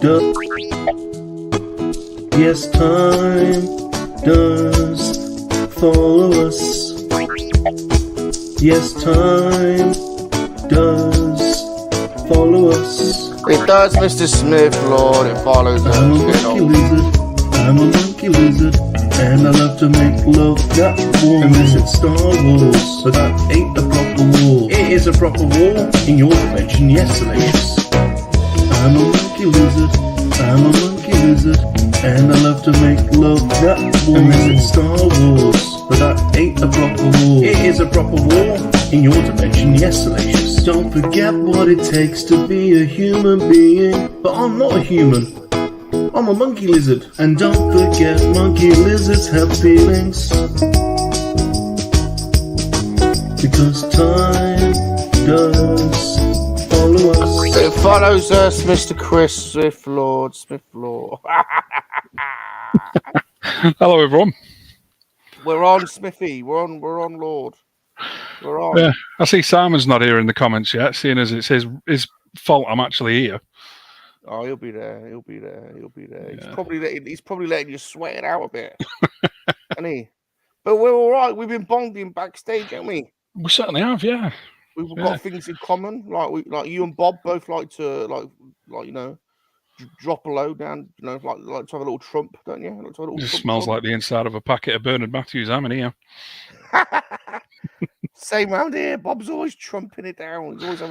does. Yes, time does follow us. Yes, time does follow us. It does, Mr. SmithLord. It follows us. I'm a monkey lizard. I'm a monkey lizard. And I love to make love that warm. Unless it's Star Wars, but that ain't a proper war. It is a proper war in your dimension, yes, Salacious. I'm a monkey lizard. I'm a monkey lizard. And I love to make love that warm. Unless it's Star Wars, but that ain't a proper war. It is a proper war in your dimension, yes, Salacious. Don't forget what it takes to be a human being. But I'm not a human. I'm a monkey lizard. And don't forget, monkey lizards have feelings. Because time does follow us. It follows us, Mr. Chris SmithLord. Hello, everyone. We're on, Smithy. We're on, Lord. We're on. Yeah, I see Simon's not here in the comments yet, seeing as it's his fault I'm actually here. Oh, he'll be there. He'll be there. Yeah. He's probably letting you sweat it out a bit, isn't he? But we're all right. We've been bonding backstage, haven't we? We certainly have, yeah. We've got things in common. Like you and Bob both like to like you know, drop a load down. You know, like to have a little trump, don't you? Like to have a little It trump smells like the inside of a packet of Bernard Matthews. I'm in here. Same round here. Bob's always trumping it down. He's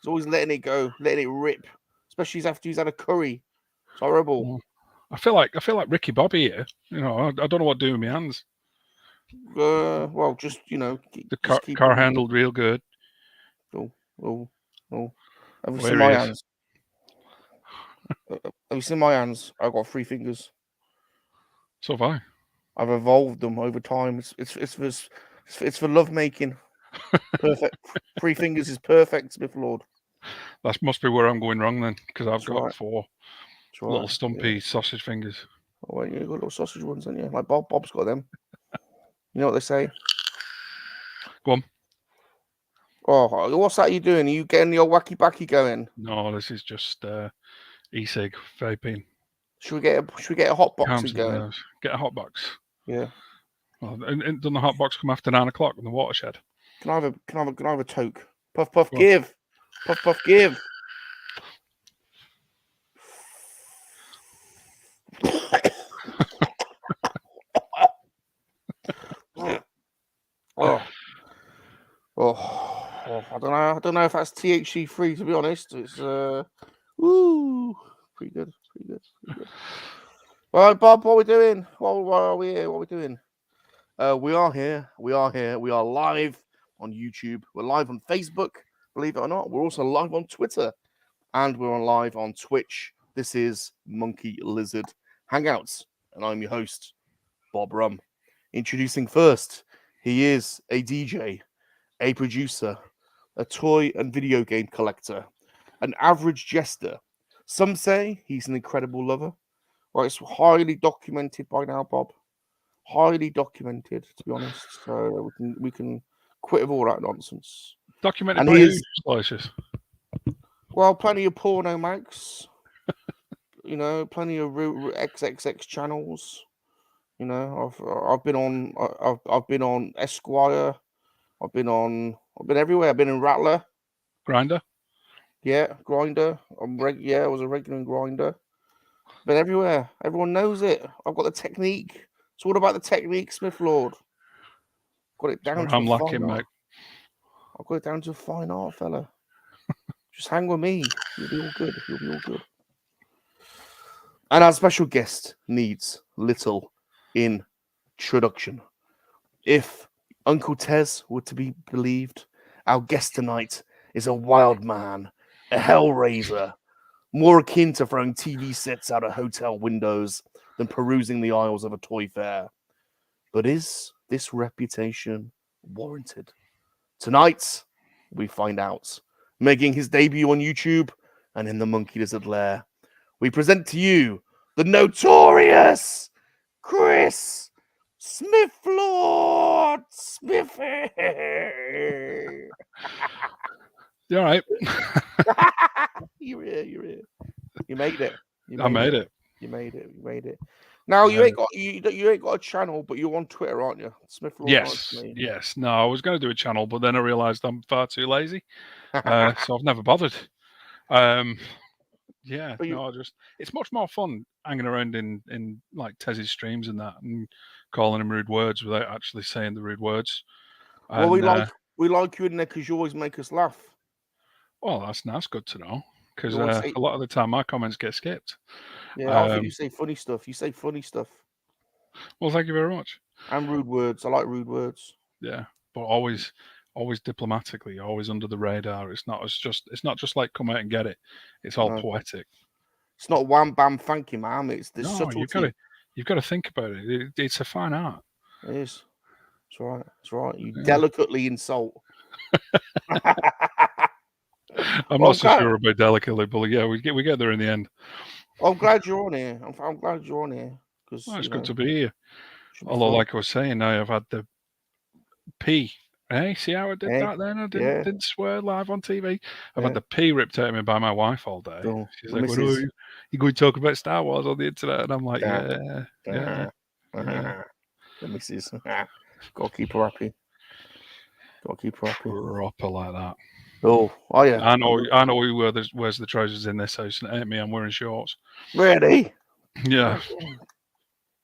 always letting it go, letting it rip. Especially after he's had a curry. It's horrible. I feel like Ricky Bobby here. You know, I don't know what to do with my hands. Well, just you know, the car handled real good. Oh. Have you seen my hands? Have you seen my hands? I've got 3 fingers. So have I. I've evolved them over time. It's for love making. Perfect. 3 fingers is perfect, SmithLord. That must be where I'm going wrong then, because I've got right. 4 little stumpy sausage fingers. Oh, well, you've got little sausage ones, haven't you? Like Bob's got them. You know what they say? Go on. Oh, what's that you doing? Are you getting the old wacky backy going? No, this is just e-cig vaping. Should we get a hot box going? Get a hot box. Yeah. Well, and doesn't the hot box come after 9 o'clock in the watershed? Can I have a toke? Puff puff give. Puff puff give. I don't know if that's THC free, to be honest. It's pretty good. All right, Bob, what are we doing? Why are we here? What are we doing? We are here. We are live on YouTube. We're live on Facebook, believe it or not. We're also live on Twitter, and we're live on Twitch. This is MoNKey-LiZaRD Hangouts, and I'm your host, Bob Rum. Introducing first, he is a DJ, a producer, a toy and video game collector, an average jester. Some say he's an incredible lover. Well, it's highly documented by now, Bob. Highly documented, to be honest. So we can quit of all that nonsense. Documented and by who, Salacious? Well, plenty of porno mags. You know, plenty of XXX channels. You know, I've been on Esquire. I've been everywhere. I've been in Rattler. Grinder. Yeah, Grinder. I was a regular in Grinder. Been everywhere. Everyone knows it. I've got the technique. It's all about the technique, SmithLord. Got it down to I'm lacking, mate. I've got it down to a fine art, fella. Just hang with me. You'll be all good. And our special guest needs little introduction. If Uncle Tez were to be believed, our guest tonight is a wild man, a hellraiser, more akin to throwing TV sets out of hotel windows than perusing the aisles of a toy fair. But is this reputation warranted? Tonight, we find out. Making his debut on YouTube and in the MoNKey-LiZaRD lair, we present to you the notorious Chris SmithLord. Smithy. You all right? You're here. You made it. I made it. You made it. You made it. Now you ain't got you ain't got a channel, but you're on Twitter, aren't you? SmithLord. Yes, yes. No, I was going to do a channel, but then I realised I'm far too lazy, so I've never bothered. Yeah, But no, it's much more fun hanging around in like Tez's streams and that, and calling him rude words without actually saying the rude words. well, And, we like you in there because you always make us laugh. well, that's good to know, because You always a say- lot of the time my comments get skipped. Yeah, I think you say funny stuff. You say funny stuff Well, thank you very much. and rude words. I like rude words. Yeah, but always diplomatically, always under the radar. It's not just like come out and get it. It's all No. poetic. It's not wham bam thank you, ma'am. It's the No, subtlety. you've got to think about it. It's a fine art. It is. That's right. That's right. You Yeah. delicately insult. I'm not so sure about delicately, but yeah, we get there in the end. I'm glad you're on here. I'm glad you're on here because Well, it's good to be here. should be Although, fun. like I was saying, now I've had the P. Hey, see how I did that then? I didn't swear live on TV. I've had the P ripped out of me by my wife all day. Cool. She's like, "What are you going to talk about Star Wars on the internet?" And I'm like, "Yeah. The missus. Gotta keep her happy. Gotta keep her happy. Proper like that." Oh yeah. I know who wears the trousers in this house, and it ain't me. I'm wearing shorts. Really? Yeah.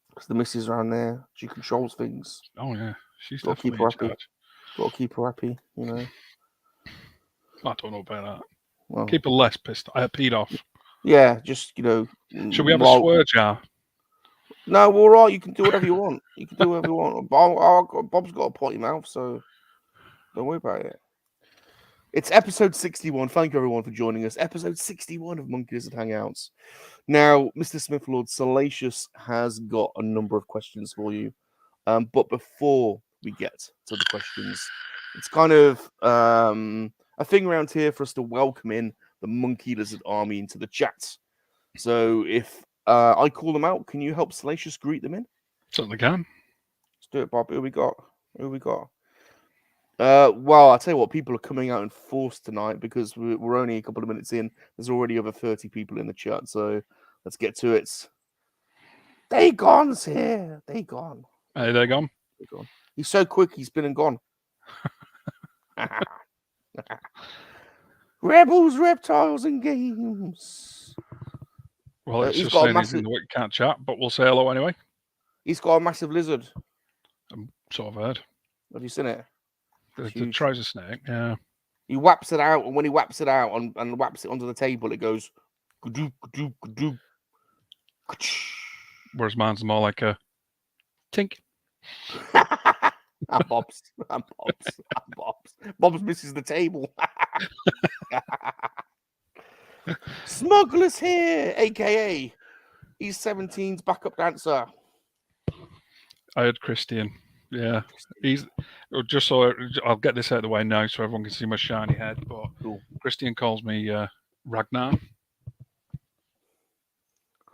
Because the missus around there, she controls things. Oh yeah, she's Gotta keep definitely her in happy. charge. Gotta keep her happy, you know. I don't know about that. Well, Keep her less peed off. yeah, just Should we have a swear jar? No, all right. You can do whatever you want. You can do whatever you want. Bob's got a potty mouth, so don't worry about it. It's episode 61. Thank you, everyone, for joining us. Episode 61 of Monkey-LiZaRD Hangouts. Now, Mr. SmithLord, Salacious has got a number of questions for you. But before we get to the questions, it's kind of a thing around here for us to welcome in the Monkey-LiZaRD army into the chat. So if I call them out, can you help Salacious greet them in? Certainly can. Let's do it, Bob. Who we got? Well, I'll tell you what, people are coming out in force tonight because we're only a couple of minutes in. There's already over 30 people in the chat, so let's get to it. Dagon's here. Dagon. Hey, they're gone. He's so quick, he's been and gone. Rebels, reptiles, and games. Well, it's just saying he's in the we can't chat, but we'll say hello anyway. He's got a massive lizard. I'm sort of heard. Have you seen it? The trouser snake, yeah. He whaps it out, and when he whaps it out and whaps it onto the table, it goes gadoo, gadoo, gadoo. Whereas mine's more like a tink. And Bob's. Bob's misses the table. Smuggler's here, aka he's 17's backup dancer. I heard Christian. Yeah, he's just so I'll get this out of the way now so everyone can see my shiny head. But Christian calls me Ragnar.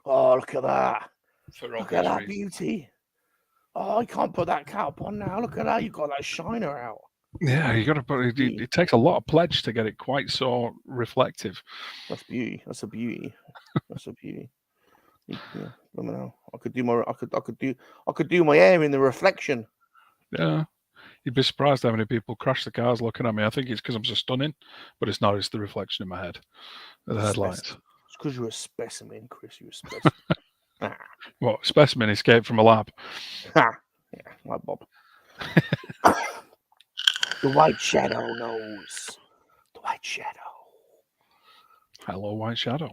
Oh, look at that! Look at that beauty! Oh, I can't put that cap on now. Look at that! You got that shiner out. Yeah, you got to put it. It takes a lot of pledge to get it quite so reflective. That's beauty. That's a beauty. That's a beauty. Yeah, I don't know. I could do my hair in the reflection. Yeah, you'd be surprised how many people crash the cars looking at me. I think it's because I'm so stunning, but it's not. It's the reflection in my head, the headlights. It's because you're a specimen, Chris. You're a specimen. What, specimen escaped from a lab? Yeah, like Bob. The White Shadow knows. The White Shadow. Hello, White Shadow.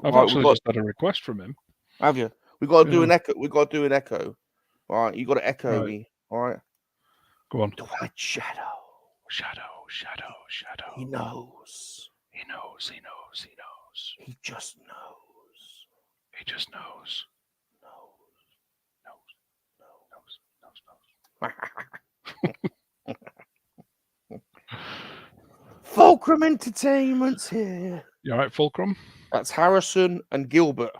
I've actually just had a request from him. Have you? We got to do an echo. We got to do an echo. All right, you got to echo me. All right. Go on. The White Shadow. Shadow. He knows. He knows. He just knows. He just knows. Fulcrum Entertainment's here. You all right, Fulcrum? That's Harrison and Gilbert.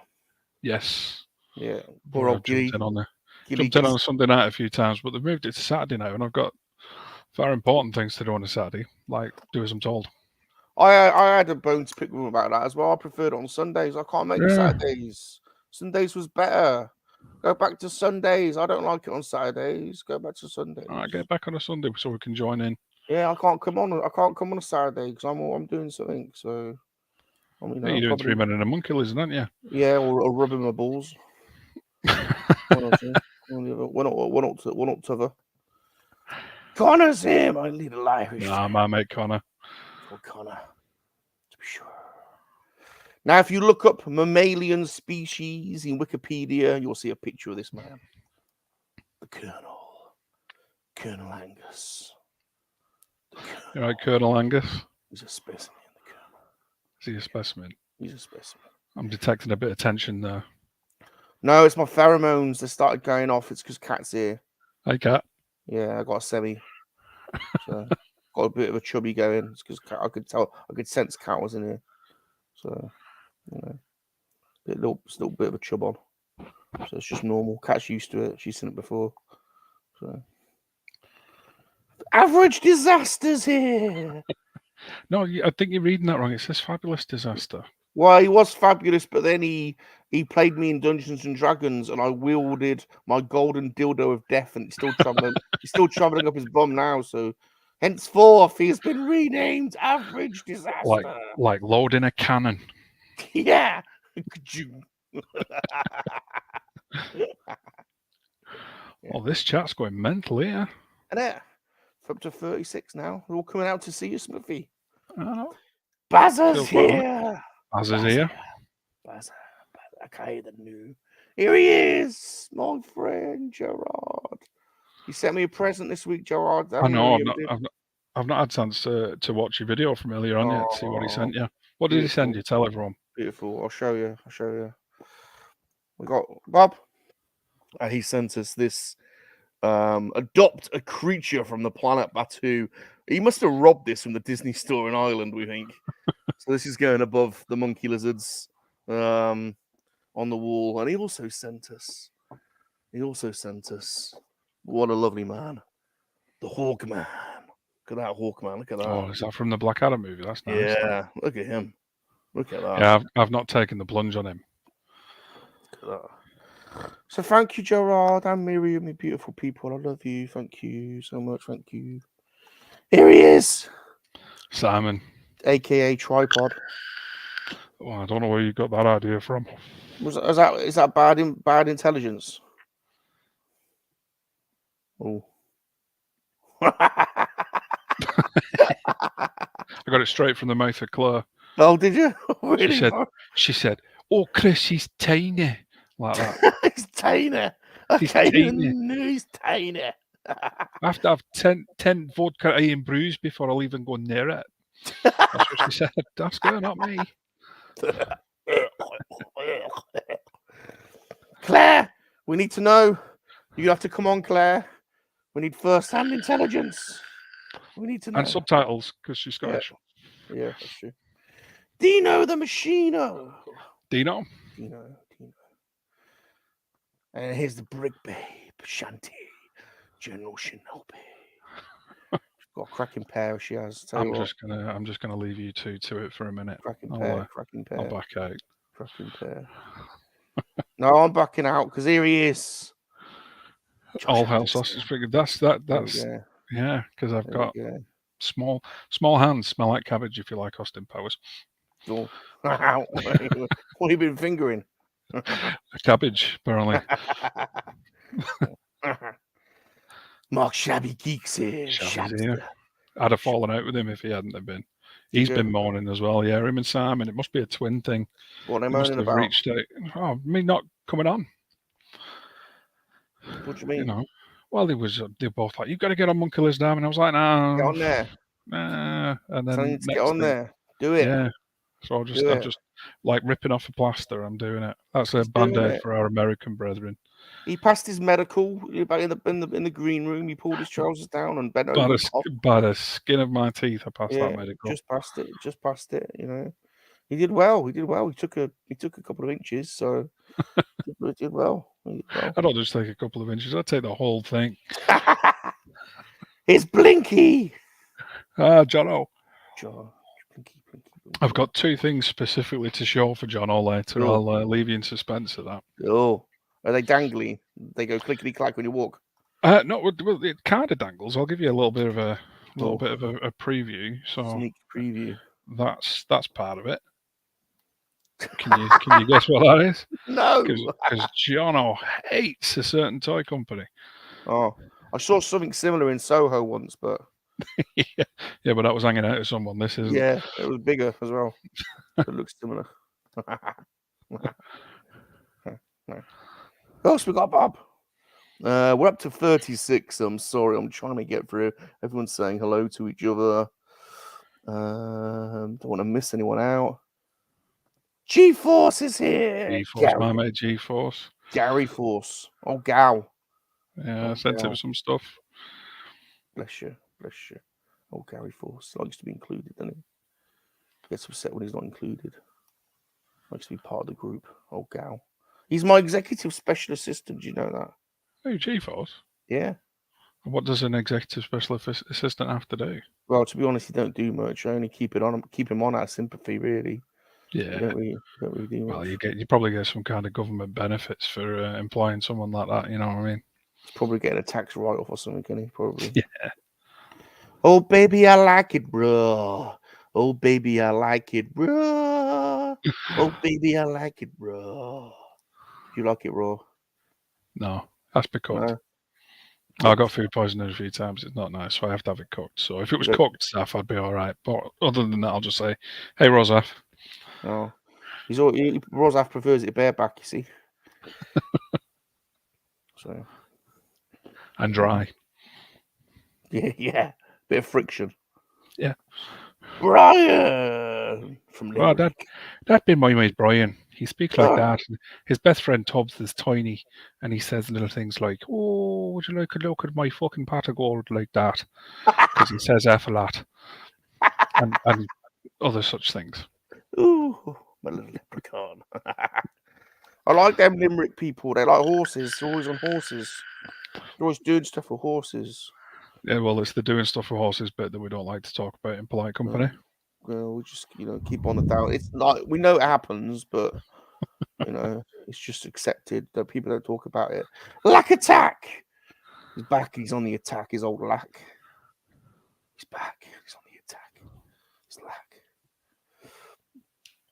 Yes. Yeah. Poor old Gilly. Jumped in on a Sunday night a few times, but they've moved it to Saturday now, and I've got far important things to do on a Saturday, like do as I'm told. I had a bone to pick with him about that as well. I preferred it on Sundays. I can't make Saturdays. Sundays was better. Go back to Sundays. I don't like it on Saturdays. Go back to Sundays. All right, get back on a Sunday so we can join in. Yeah, I can't come on a Saturday because I'm doing something. So I mean, You're doing 3 Men and a Monkey Lizard, aren't you? Yeah, or rubbing my balls. One or two. One up to the. Connor's here, my little Irish. Nah, my mate Connor. Oh, Connor, to be sure. Now, if you look up mammalian species in Wikipedia, you'll see a picture of this man, the Colonel Angus. You right, Colonel Angus? He's a specimen, the Colonel. Is he a specimen? He's a specimen. I'm detecting a bit of tension there. No, it's my pheromones. They started going off. It's because Cat's here. Hey, Cat. Yeah, I got a semi. So got a bit of a chubby going. It's because I could sense Cat was in here. So, you know, a little bit of a chub on. So it's just normal. Cat's used to it. She's seen it before. So, average disasters here. No, I think you're reading that wrong. It says fabulous disaster. Well, he was fabulous, but then he played me in Dungeons and Dragons, and I wielded my golden dildo of death, and he's still traveling up his bum now. So, henceforth, he's been renamed Average Disaster. Like loading a cannon. Yeah. Oh, this chat's going mental here. And there, up to 36 now. They're all coming out to see you, Smithy. Oh, Bazzer's here. Bazzer's here. Bazzer. Okay, the new. Here he is, my friend Gerard. He sent me a present this week, Gerard. I know. I've not had a chance to watch your video from earlier on yet to see what he sent you. What did he send you? Tell everyone. Beautiful. I'll show you. We got Bob. He sent us this. Adopt a creature from the planet Batu. He must have robbed this from the Disney store in Ireland, we think. So this is going above the monkey lizards on the wall. And he also sent us. What a lovely man. The Hawkman. Look at that Hawkman. Look at that. Oh, is that from the Black Adam movie? That's nice. Yeah, look at him. Look at that. Yeah, I've not taken the plunge on him. Look at that. So thank you, Gerard and Miriam, you beautiful people. I love you. Thank you so much. Thank you. Here he is. Simon. AKA Tripod. Well, I don't know where you got that idea from. Is that bad intelligence? Oh. I got it straight from the mouth of Claire. Oh, did you? Really? She said, "Oh, Chris, he's tiny." Like that. He's tiny. Okay, he's tiny. I have to have 10 vodka iron brews before I'll even go near it. That's what she said. That's good, not me. Claire, we need to know. You have to come on, Claire. We need first-hand intelligence. We need to know. And subtitles, because she's Scottish. Yeah, that's true. Dino the Machino. Dino. And here's the brick babe, Shanti, General Shinobi. She's got a cracking pair. She has. I'm just gonna leave you two to it for a minute. Cracking pair. I'll back out. Cracking pair. No, I'm backing out because here he is. All hell sausage figure. That's yeah. Because I've got small hands. Smell like cabbage if you like Austin Powers. Oh. What have you been fingering? A cabbage, apparently. Mark Shabby Geeks here. I'd have fallen out with him if he hadn't have been. He's been moaning as well. Yeah, him and Simon. It must be a twin thing. What are they moaning about? Reached out. Oh, me not coming on. What do you mean? You know, well, they were both like, "You've got to get on Monkey Lizard," and I was like, "No, get on there." And then so I need to get on there. Do it. Yeah. So I'm just like ripping off a plaster. I'm doing it. That's a band-aid for our American brethren. He passed his medical back in the green room. He pulled his trousers down and bent over. By the skin of my teeth, I passed that medical. Just passed it. You know, he did well. He took a couple of inches. So he did well. I don't just take a couple of inches. I take the whole thing. It's Blinky. Jono. John. Blinky. I've got 2 things specifically to show for John or later. Cool. I'll leave you in suspense of that. Oh, are they dangly? They go clickety clack when you walk. No, well, it kind of dangles. I'll give you a little bit of a preview. So Sneak preview. that's part of it. Can you guess what that is? No. Because Jono hates a certain toy company. Oh, I saw something similar in Soho once, but yeah, but that was hanging out with someone. This isn't. yeah, it was bigger as well. It looks similar. Who else we got, Bob? We're up to 36. I'm sorry, I'm trying to get through. Everyone's saying hello to each other. Don't want to miss anyone out. G-Force is here. G-Force, my mate G-Force. Gary Force. Oh, Gal. Yeah, I sent him some stuff. Bless you. Oh, Gary Force likes to be included, doesn't he? Gets upset when he's not included. Likes to be part of the group. Oh, Gal. He's my executive special assistant. Do you know that? Oh, G-Force? Yeah. What does an executive special assistant have to do? Well, to be honest, he don't do much. I only keep him on out of sympathy, really. Yeah. You don't really do much. Well, you probably get some kind of government benefits for employing someone like that. You know what I mean? He's probably getting a tax write-off or something, can he? Probably. Yeah. Oh, baby, I like it, bro. Oh, baby, I like it, bro. Oh, baby, I like it, bro. Do you like it raw? No, has to be cooked. No. I got food poisoning a few times. It's not nice, so I have to have it cooked. So if it was cooked stuff, I'd be all right. But other than that, I'll just say, "Hey, Rosaf." Oh, Rosaf prefers it bareback, you see. So. And dry. Yeah. Bit of friction. Yeah. Brian from Well, that'd be my mate Brian. He speaks like that. His best friend Tubbs is tiny, and he says little things like, "Oh, would you like a look at my fucking pot of gold?" like that, because he says F a lot, and other such things. Ooh, my little leprechaun. I like them Limerick people. They like horses. They're always on horses. They're always doing stuff with horses. Yeah, well, it's the doing stuff with horses bit that we don't like to talk about in polite company. Well, we just keep on the down. It's like we know it happens, but it's just accepted that people don't talk about it. Lack attack. He's back. He's on the attack. His old Lack. He's back. He's on the attack. He's Lack.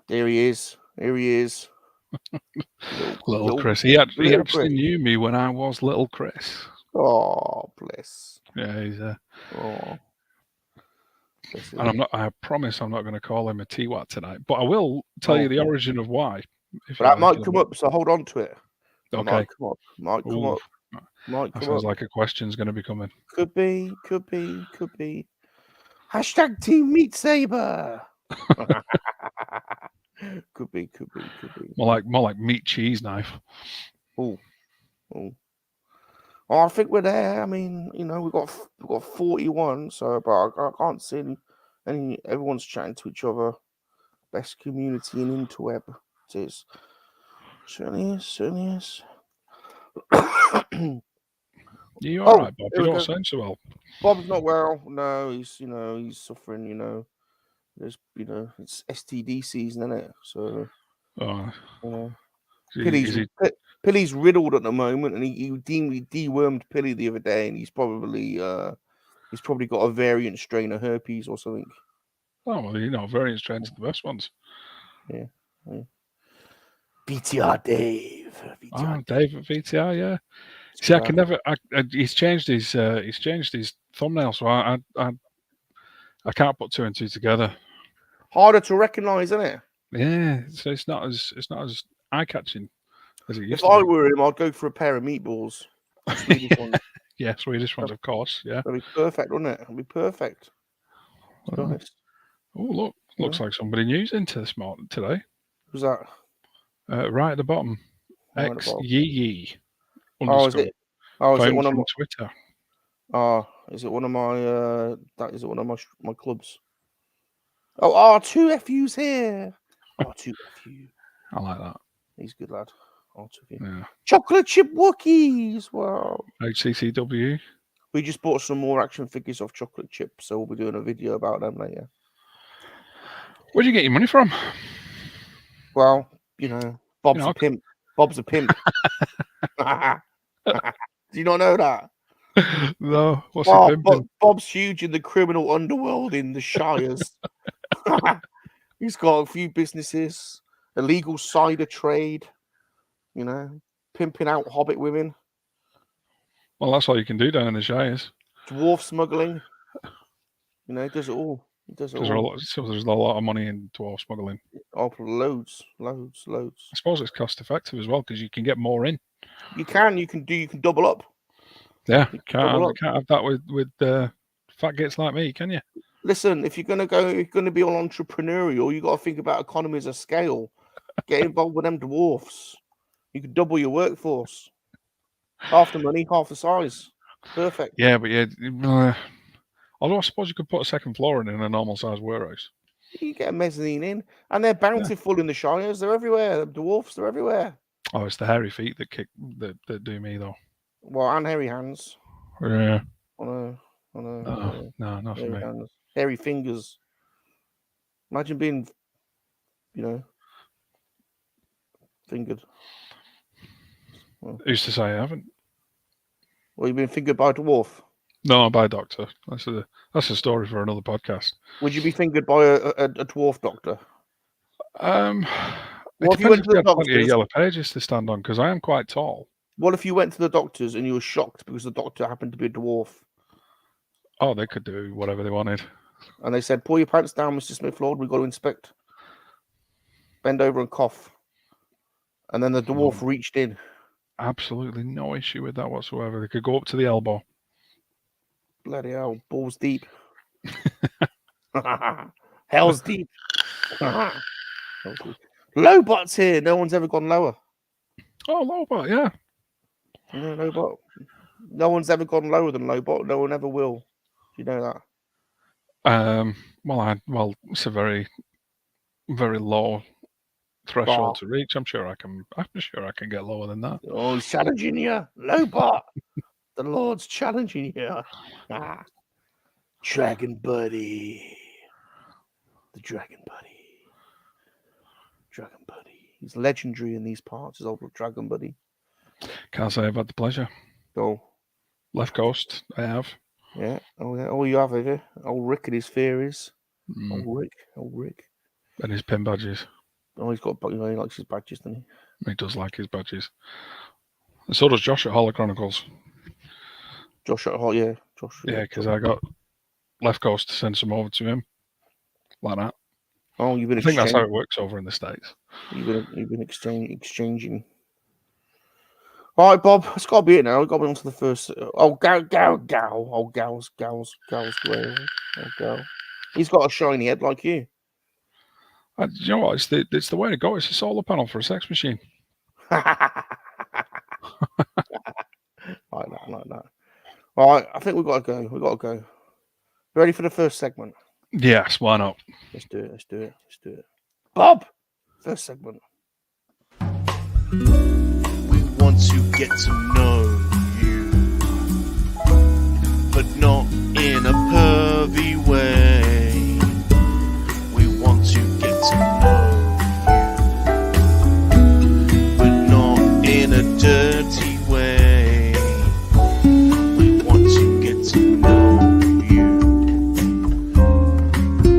There he is. Little Chris. He actually knew me when I was little Chris. Oh, bless. Yeah, he's oh. And I promise I'm not going to call him a T-Wat tonight, but I will tell you the origin of why. But that might come up, so hold on to it. Okay. Might come up. That sounds like a question's going to be coming. Could be. Hashtag Team Meat Saber. Could be. More like meat cheese knife. Oh, I think we're there. I mean, we've got 41, so but I can't see any. Everyone's chatting to each other. Best community in interweb. It is. Certainly is. You all right, Bob? You don't sound so well. Bob's not well. No, he's suffering. There's it's STD season, isn't it? So. Pilly's riddled at the moment, and he dewormed Pilly the other day, and he's probably got a variant strain of herpes or something. Oh well, variant strains are the best ones. Yeah. VTR Dave. Dave at VTR, yeah. See, I can never. He's changed his thumbnail, so I can't put 2 and 2 together. Harder to recognise, isn't it? Yeah, so it's not as eye catching as it used to be. If I were him, I'd go for a pair of meatballs. Swedish ones. Yeah, Swedish ones, of course. Yeah, that'd be perfect, wouldn't it? It'd be perfect. To be honest. Oh, looks like somebody new's into this today. Who's that? Right at the bottom. X Yee. Oh, is it? Oh, is it one of my Twitter? Oh, is it one of my? Is it one of my clubs? Oh, R2FU's here. R2FU. I like that. He's a good lad. R2FU. Yeah. Chocolate chip Wookiees. Wow. HCCW. We just bought some more action figures of chocolate chip, so we'll be doing a video about them later. Where'd you get your money from? Well, you know, Bob's You know, a pimp. Bob's a pimp. Do you not know that? No, what's he pimping? Bob's huge in the criminal underworld in the Shires. He's got a few businesses, illegal cider trade, you know, pimping out hobbit women, Well, that's all you can do down in the Shires. dwarf smuggling. You know, he does it all. He does it all. So there's a lot of money in dwarf smuggling. Oh, loads. I suppose it's cost effective as well because you can get more in. You can double up. Yeah, can't have that with fat gits like me, can you? Listen, if you're gonna be all entrepreneurial, you got to think about economies of scale. Get involved with them dwarfs. You can double your workforce. Half the money, half the size. Perfect. Yeah, but although I suppose you could put a second floor in a normal sized warehouse. You get a mezzanine in, and they're bountiful in the Shires. They're everywhere. The dwarfs, they're everywhere. Oh, it's the hairy feet that do me though. Well, and hairy hands. Yeah. I know. No, not for me. Hands. Hairy fingers. Imagine being, you know, fingered. Who's to say I haven't? Well, you've been fingered by a dwarf. No, by a doctor. That's a story for another podcast. Would you be fingered by a dwarf doctor? What if you went to the doctors? Plenty of yellow pages to stand on because I am quite tall. What if you went to the doctors and you were shocked because the doctor happened to be a dwarf? Oh, they could do whatever they wanted. And they said, "Pull your pants down, Mr. SmithLord. We've got to inspect. Bend over and cough." And then the dwarf reached in. Absolutely no issue with that whatsoever. They could go up to the elbow. Bloody hell, balls deep. Hell's deep. Lowbot's here. No one's ever gone lower. Oh, Lowbot, yeah. No, Lowbot. No one's ever gone lower than Lowbot. No one ever will. Do you know that? Well, it's a very, very low threshold to reach. I'm sure I can get lower than that. Oh, he's challenging you, Lowbot. The Lord's challenging you. Dragon Buddy. The Dragon Buddy. Dragon Buddy. He's legendary in these parts, his old Dragon Buddy. Can't say I've had the pleasure. Oh. Left Coast, I have. Yeah. Oh, yeah. Oh, you have, have you? Old Rick and his theories. Old Rick. And his pin badges. Oh, he's got, he likes his badges, doesn't he? He does like his badges. And so does Josh at Holler Chronicles. Josh, yeah, because I got Left Coast to send some over to him, like that. Oh, you've been. I think that's how it works over in the States. You've been exchanging. All right, Bob, it's got to be it now. We've got to be on to the first. Oh, gals. Oh, gals. Oh, gal. He's got a shiny head like you. You know what? It's the way to go. It's a solar panel for a sex machine. Like that. All right, I think we've got to go. Ready for the first segment? Yes, why not? Let's do it. Bob, first segment. We want to get to know you, but not in a pervy way. We want to get to know you, but not in a dirty way. We want to get to know you,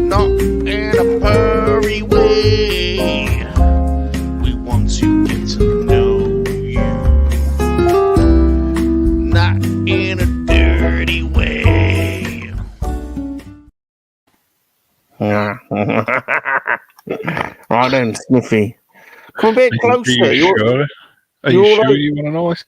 not in a pervy way. We want to get to know you, not in a dirty way. Right then, Sniffy. Come a bit closer. Are you sure you want to know this?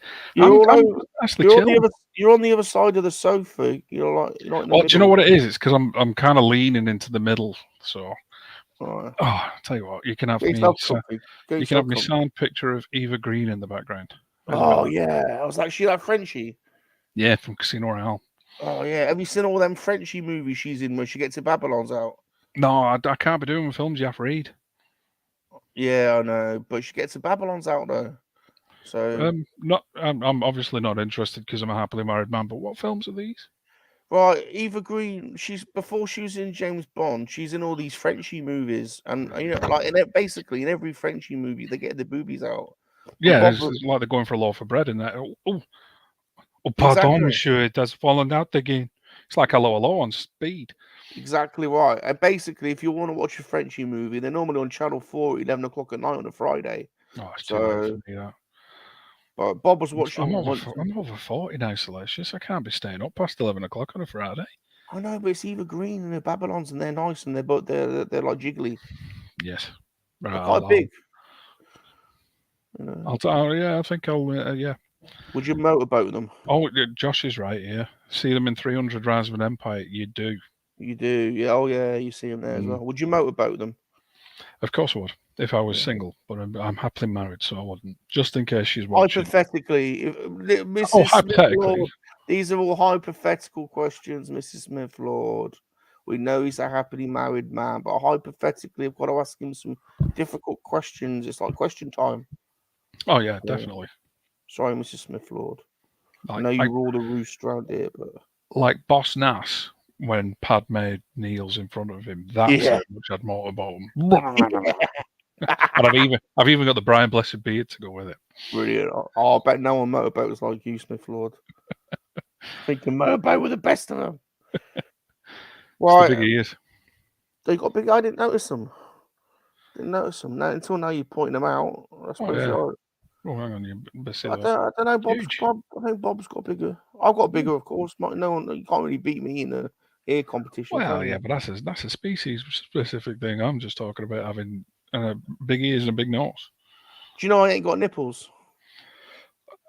You're on the other side of the sofa. You're like well, do you know what it is? It's because I'm kind of leaning into the middle. So, right. I'll tell you what, you can have me signed picture of Eva Green in the background. Oh yeah, I was like, she like Frenchie. Yeah, from Casino Royale. Oh yeah, have you seen all them Frenchie movies she's in where she gets her Babylons out? No, I can't be doing films you have to read. Yeah, I know, but she gets her Babylons out though. So I'm obviously not interested because I'm a happily married man. But what films are these? Right, Eva Green. She's before she was in James Bond. She's in all these Frenchy movies, and basically in every Frenchy movie they get the boobies out. Yeah, Bob it's like they're going for a loaf of bread in that. Oh, pardon, Exactly. monsieur, it has fallen out again. It's like hello on speed. Exactly right. And basically, if you want to watch a Frenchy movie, they're normally on Channel 4 at 11 o'clock at night on a Friday. Oh, it's too late for me, that. But Bob was watching. I'm over 40 now, Salacious. I can't be staying up past 11 o'clock on a Friday. I know, but it's Eva Green and the Babylons, and they're nice, and they're like jiggly. Yes, They're quite big. I think I'll. Yeah. Would you motorboat them? Oh, Josh is right here. See them in 300 Rise of an Empire. You do. You do. Yeah. Oh, yeah. You see them there as well. Would you motorboat them? Of course I would, if I was single. But I'm happily married, so I wouldn't. Just in case she's watching. Hypothetically, Mrs. hypothetically. SmithLord, these are all hypothetical questions, Mrs. SmithLord. We know he's a happily married man, but hypothetically, I've got to ask him some difficult questions. It's like question time. Oh, yeah, definitely. Sorry, Mrs. SmithLord. I know you rule the roost around here, but... Like Boss Nass, when Padme kneels in front of him, that's how much I'd motorboat him. And I've even got the Brian Blessed beard to go with it. Brilliant. I bet no one motorboats like you, SmithLord. They can motorboat with the best of them. Right. The big ears. They got big. I didn't notice them. Now, until now, you're pointing them out. I suppose Oh, hang on, you I don't know. I think Bob's got bigger. I've got bigger, of course. No one, you can't really beat me in a ear competition. Well, yeah, but that's a species specific thing. I'm just talking about having big ears and a big nose. Do you know I ain't got nipples?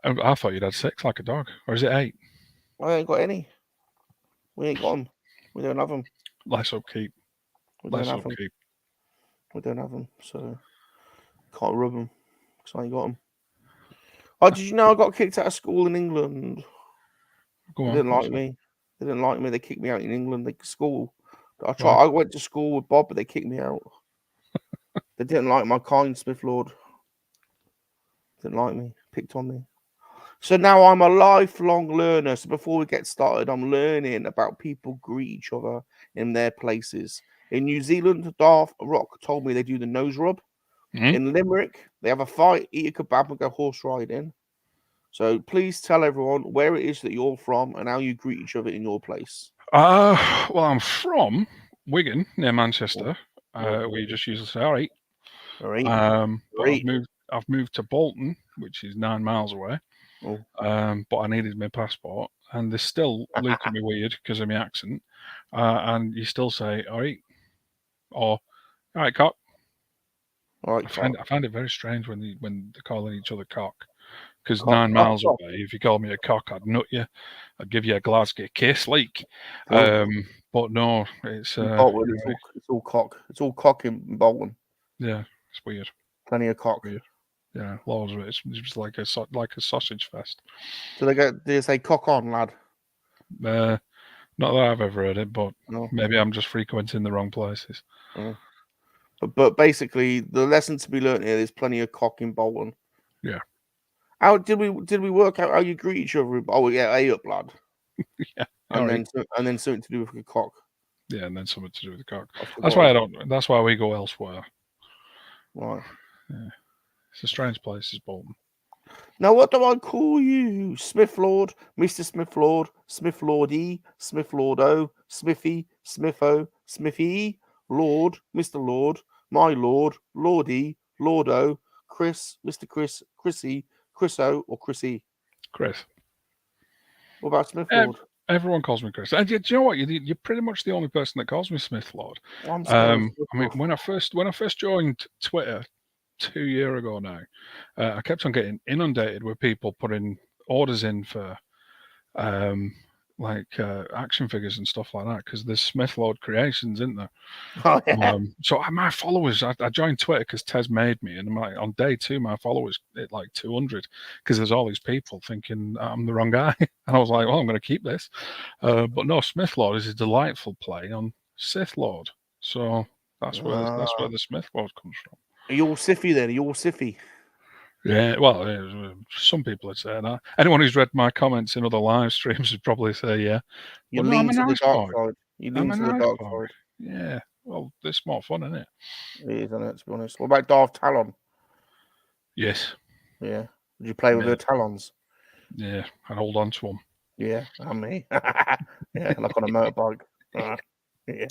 I thought you'd had 6 like a dog, or is it 8? I ain't got any. We ain't got them. We don't have them. Let's upkeep. We don't have them, so can't rub them because I ain't got them. Oh, did you know I got kicked out of school in England? They didn't like me. They didn't like me. They kicked me out in England. School. I went to school with Bob, but they kicked me out. They didn't like my kind, SmithLord. Didn't like me. Picked on me. So now I'm a lifelong learner. So before we get started, I'm learning about people greet each other in their places. In New Zealand, Darth Rock told me they do the nose rub. In Limerick, they have a fight, eat a kebab, and go horse riding. So please tell everyone where it is that you're from and how you greet each other in your place. Well, I'm from Wigan, near Manchester. We just usually say, all right. But I've moved to Bolton, which is 9 miles away. But I needed my passport, and they still look at me weird because of my accent. And you still say, all right, or all right, cock. I find it very strange when they're calling each other cock, because 9 miles away, if you call me a cock, I'd nut you, I'd give you a Glasgow kiss, like. But no, it's all cock. It's all cock in Bolton. Yeah, it's weird. Plenty of cock. Weird. Yeah, loads of it. It's just like a sausage fest. Do they say cock on, lad? Not that I've ever heard it, but maybe I'm just frequenting the wrong places. But basically, the lesson to be learned here is plenty of cock in Bolton. Yeah. How did we work out how you greet each other? Oh, yeah, hey up, lad. Yeah. And then something to do with the cock. Yeah, and then something to do with the cock. That's why we go elsewhere. Right. Yeah. It's a strange place, is Bolton. Now, what do I call you? SmithLord, Mr. SmithLord, SmithLordy, SmithLordo, Smithy, Smitho, Smithy, Lord, Mr. Lord, my Lord, Lordy, Lordo, Chris, Mr. Chris, Chrissy, Chriso, or Chrissy? Chris. What about SmithLord? Everyone calls me Chris. And do you know what? You're pretty much the only person that calls me SmithLord. I mean, when I first joined Twitter 2 years ago now, I kept on getting inundated with people putting orders in for action figures and stuff like that, because there's SmithLord creations, isn't there? Oh, yeah. So my followers, I joined Twitter because Tez made me, and I'm like, on day 2, my followers hit like 200, because there's all these people thinking I'm the wrong guy, and I was like, well, I'm going to keep this. But no, SmithLord is a delightful play on SithLord, so that's where the SmithLord comes from. Are you all Siffy then? Are you all Siffy? Yeah, well, some people would say that. Anyone who's read my comments in other live streams would probably say, yeah. You Well, no, I'm lean a to the nice dark boy. side. You I'm lean a to the nice dark boy. side. Yeah. Well, it's more fun, isn't it? It is, isn't it, to be honest. What about Darth Talon? Yes. Yeah. Did you play with Yeah. her talons? Yeah. And hold on to them. Yeah, and me. Yeah, like on a motorbike. Yeah.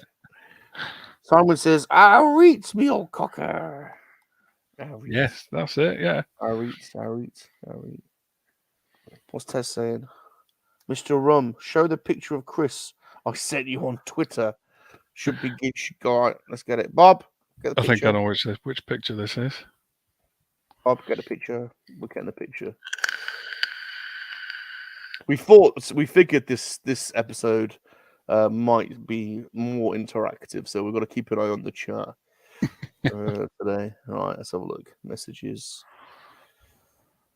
Simon says, "I'll reach me old cocker." Yes, that's it. Yeah. I'll reach. What's Tess saying? Mr. Rum, show the picture of Chris I sent you on Twitter. Should go. All right, let's get it. Bob, get the I think picture. I know which picture this is. Bob, get the picture. We're getting the picture. We figured this episode might be more interactive, so we've got to keep an eye on the chat today. All right, let's have a look. Messages.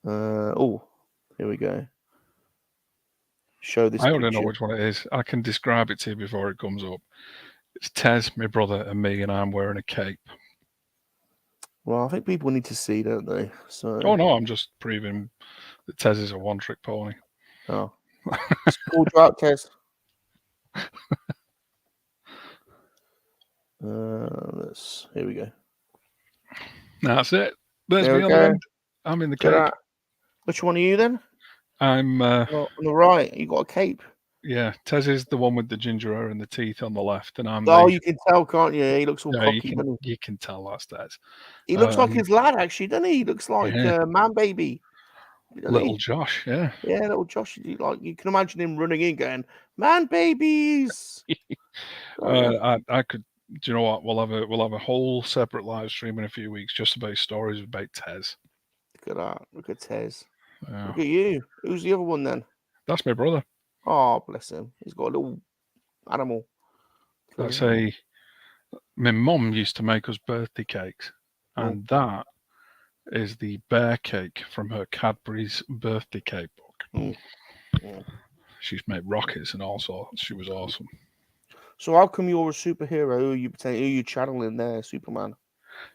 Oh, here we go. Show this. I already picture. know which one it is. I can describe it to you before it comes up. It's Tez, my brother, and me, and I'm wearing a cape. Well, I think people need to see, don't they? So. Oh no, I'm just proving that Tez is a one-trick pony. Oh, it's called you out, Tez. Here we go. That's it. There's There me we on go. the end. I'm in the cape. Which one are you then? I'm on the right. You got a cape. Yeah, Tez is the one with the ginger hair and the teeth on the left, and I'm you can tell, can't you? He looks all cocky, doesn't you can tell that's Tez. he? He looks like his lad, actually, doesn't he? He looks like man baby. Little Josh, yeah. Yeah, little Josh. You can imagine him running in going, "Man babies." I could. Do you know what? We'll have a whole separate live stream in a few weeks just about stories about Tez. Look at that. Look at Tez. Yeah. Look at you. Who's the other one then? That's my brother. Oh, bless him. He's got a little animal. My mum used to make us birthday cakes, and that is the bear cake from her Cadbury's birthday cake book. She's made rockets and all sorts. She was awesome. So how come you're a superhero? Who are you channeling there, Superman?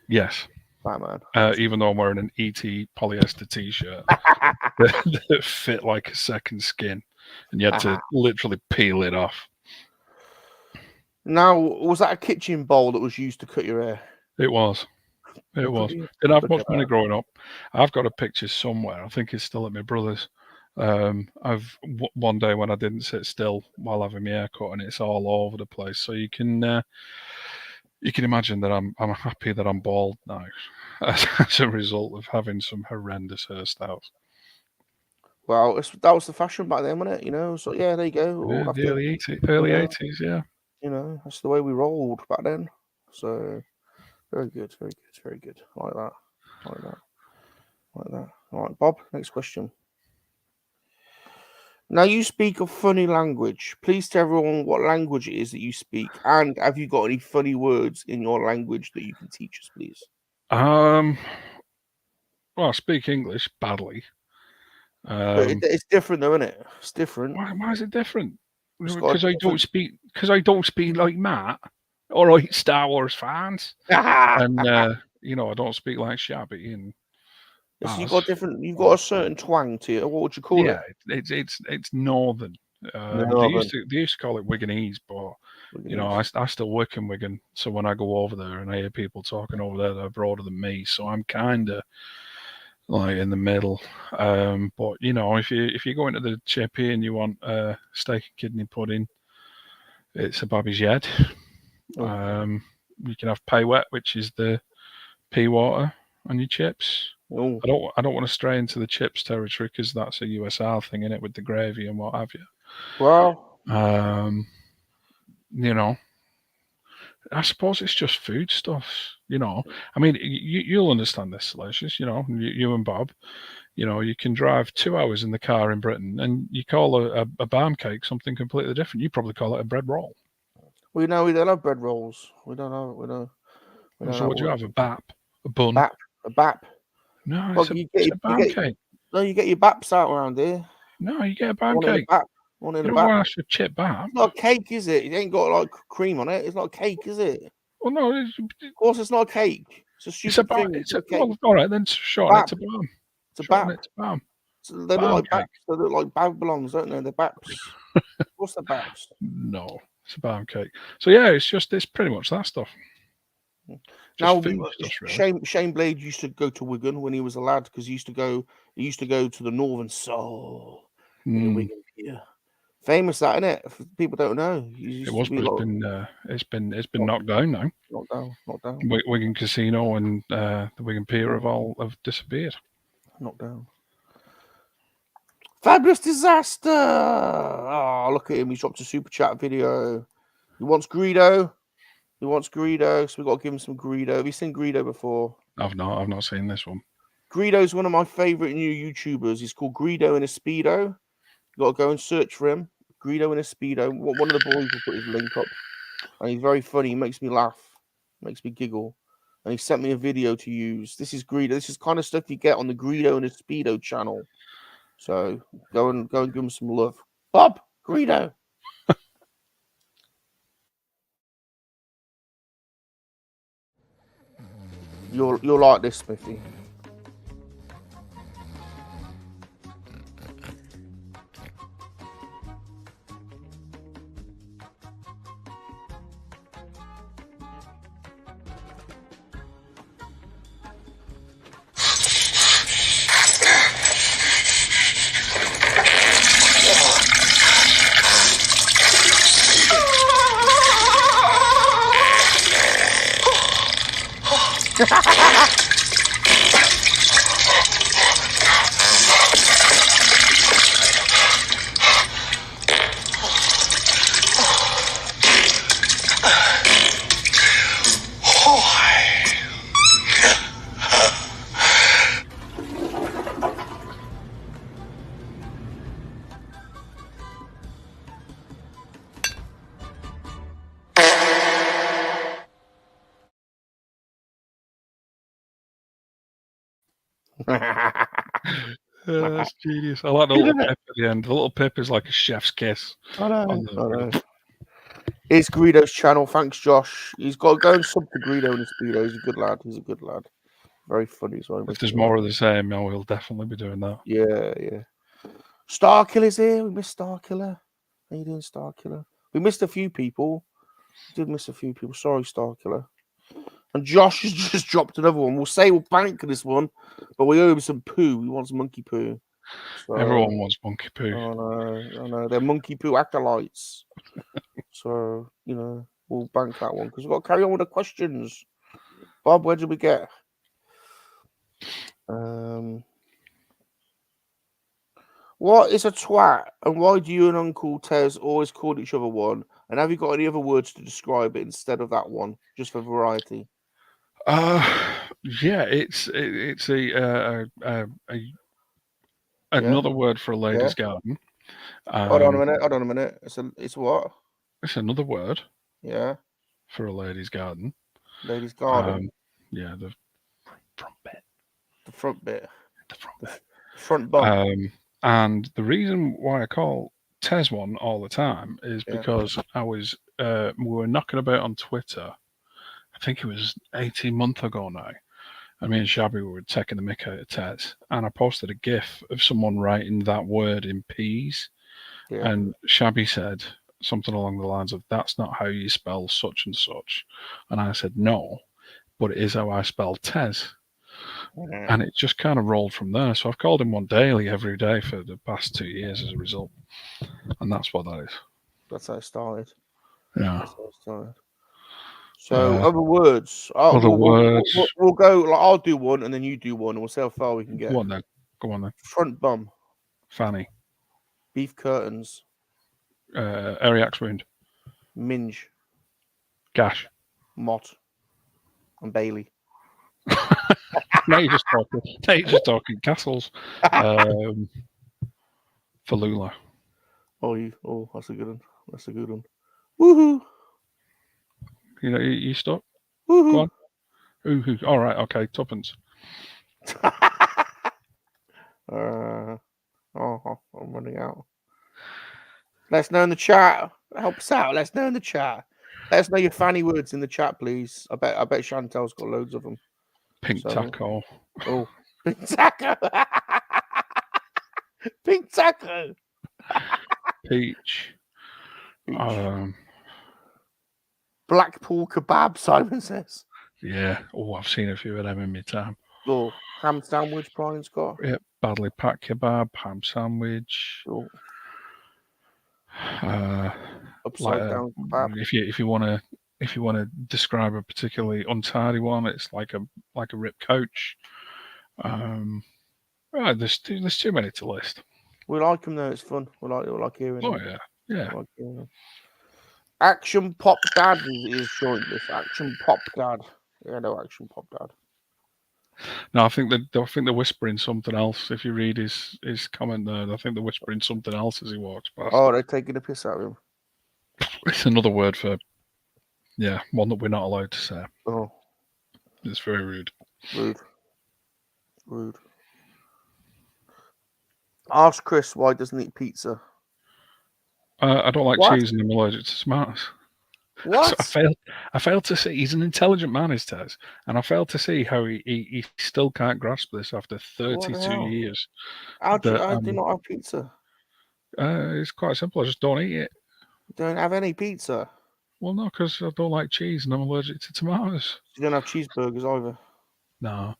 Yes. Batman. Even though I'm wearing an ET polyester t-shirt that fit like a second skin, and you had to literally peel it off. Now, was that a kitchen bowl that was used to cut your hair? It was. It was. Didn't have much money growing up. I've got a picture somewhere. I think it's still at my brother's. One day when I didn't sit still while having my hair cut, and it's all over the place. So you can imagine that I'm happy that I'm bald now as a result of having some horrendous hairstyles. Well, that was the fashion back then, wasn't it? You know, so yeah, there you go. Yeah, the early 80s, yeah. You know, that's the way we rolled back then. So very good. Like that. All right, Bob, next question. Now, you speak a funny language. Please tell everyone what language it is that you speak, and have you got any funny words in your language that you can teach us, please? Well, I speak English badly. It's different, though, isn't it? It's different. Why is it different? Because I don't speak like Matt or like Star Wars fans, and I don't speak like Shabby and. So you've got a certain twang to you. What would you call it? Yeah, it's northern. They used to call it Wiganese, but I still work in Wigan, so when I go over there and I hear people talking over there, they're broader than me, so I'm kind of like in the middle. But if you go into the chippy and you want steak and kidney pudding, it's a Bobby's Yed. You can have pay wet, which is the pea water on your chips. I don't want to stray into the chips territory because that's a USR thing in it with the gravy and what have you. Well, I suppose it's just food stuff. I mean, you'll understand this, Salacious. You and Bob. You can drive 2 hours in the car in Britain, and you call a barm cake something completely different. You probably call it a bread roll. We don't have bread rolls. We don't know. So what do you have? A bap, a bun, a bap. No, it's a barm cake. No, you get your baps out around here. No, you get a barm cake. You don't want to chip bap. It's not a cake, is it? It ain't got like cream on it. It's not a cake, is it? Well, no. Of course, it's not a cake. It's a stupid thing. All right, then sure, it's a barm. It's a Shorten bap. it to BAM. They look Bam like cake. baps. They look like Babylons, don't they? They're baps. What's the baps? No, it's a BAM cake. So yeah, it's pretty much that stuff. Just Now, food stuff, really. Shane Blade used to go to Wigan when he was a lad because he used to go to the Northern Soul near Wigan Pier. Famous that, innit? If people don't know. It was, but it's been knocked down now. Knocked down. Wigan Casino and the Wigan Pier have disappeared. Knocked down. Fabulous Disaster! Oh, look at him. He's dropped a super chat video. He wants Greedo. So we've got to give him some Greedo. Have you seen Greedo before? I've not seen this one. Greedo's one of my favourite new YouTubers. He's called Greedo in a Speedo. You got to go and search for him. Greedo in a Speedo. One of the boys will put his link up. And he's very funny. He makes me laugh. Makes me giggle. And he sent me a video to use. This is Greedo. This is kind of stuff you get on the Greedo in a Speedo channel. So go and give him some love. Bob, Greedo. You'll like this, Smithy. That's genius. I like the little pip at the end. The little pip is like a chef's kiss. I know. It's Greedo's channel. Thanks, Josh. He's got to go and sub to Greedo in the Speedo. He's a good lad. Very funny as well. If there's more of the same, we'll definitely be doing that. Yeah. Starkiller's here. We missed Starkiller. How you doing, Starkiller? We missed a few people. Did miss a few people. Sorry, Starkiller. And Josh has just dropped another one. We'll bank this one, but we owe him some poo. He wants monkey poo. So, everyone wants monkey poo. I know. They're monkey poo acolytes. So, we'll bank that one because we've got to carry on with the questions. Bob, where did we get? What is a twat, and why do you and Uncle Tez always call each other one? And have you got any other words to describe it instead of that one, just for variety? Yeah, it's another word for a lady's garden. Hold on a minute. It's what? It's another word. Yeah. For a lady's garden. Lady's garden. Yeah, the front bit. The front bit. The front bit. Front bum. And the reason why I call Tez one all the time is because we were knocking about on Twitter. I think it was 18 months ago now. And me and Shabby were taking the mick out of Tez. And I posted a GIF of someone writing that word in peas. Yeah. And Shabby said something along the lines of, "That's not how you spell such and such." And I said, "No, but it is how I spell Tez." And it just kind of rolled from there. So I've called him one daily every day for the past 2 years as a result. And that's what that is. That's how it started. Yeah. So other words. We'll go. Like, I'll do one, and then you do one, and we'll see how far we can get. Go on then. Front bum. Fanny. Beef curtains. Ariax wound. Minge. Gash. Mott. And Bailey. Now you're just talking castles. Falula. Oh, that's a good one. Woohoo! You stop. Woohoo! Go on. Ooh. All right. Okay. Tuppence. I'm running out. Let us know in the chat. Help us out. Let us know in the chat. Let us know your fanny words in the chat, please. I bet Chantel's got loads of them. Pink taco. Oh, pink taco. Pink taco. Peach. Peach. Blackpool kebab, Simon says. Yeah. Oh, I've seen a few of them in my time. Oh, ham sandwich, Brian Scott. Yeah, badly packed kebab, ham sandwich. Oh. Like Down kebab. if you want to describe a particularly untidy one, it's like a ripped coach. Right, there's too many to list. We like them though. It's fun. We like hearing them. Oh yeah. Like hearing them. Action Pop Dad is showing this. Action Pop Dad. Yeah, no, Action Pop Dad. No, I think they're whispering something else. If you read his comment there, I think they're whispering something else as he walks past. Oh, they're taking a piss out of him. It's another word for, one that we're not allowed to say. Oh, it's very rude. Rude. Ask Chris why he doesn't eat pizza. I don't like cheese and I'm allergic to tomatoes. What? So I failed to see. He's an intelligent man, is Tez, and I failed to see how he still can't grasp this after 32 years. How do you not have pizza? It's quite simple. I just don't eat it. You don't have any pizza? Well, no, because I don't like cheese and I'm allergic to tomatoes. You don't have cheeseburgers either? No.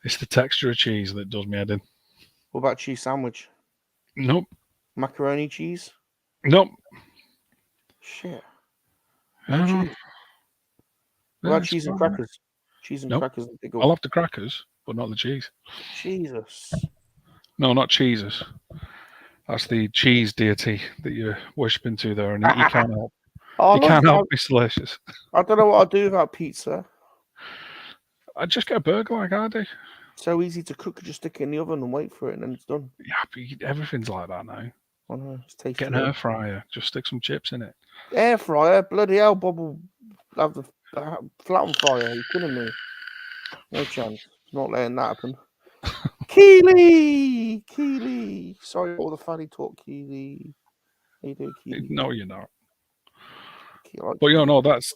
It's the texture of cheese that does me head in. What about cheese sandwich? Nope. Macaroni cheese? Nope. Shit. What about cheese and crackers? Cheese and crackers. I'll have the crackers, but not the cheese. Jesus. No, not cheeses. That's the cheese deity that you're worshipping to there, and he can't help. He can't help me, Salacious. I don't know what I'll do without pizza. I'd just get a burger like I do. So easy to cook, just stick it in the oven and wait for it, and then it's done. Yeah, but everything's like that now. I know, it's tasty. Get an air fryer, just stick some chips in it. Air fryer? Bloody hell, Bob will have the flatten fryer. Are you kidding me? No chance. Not letting that happen. Keely! Sorry for all the funny talk, Keely. How you doing, Keely? No, you're not. But no, that's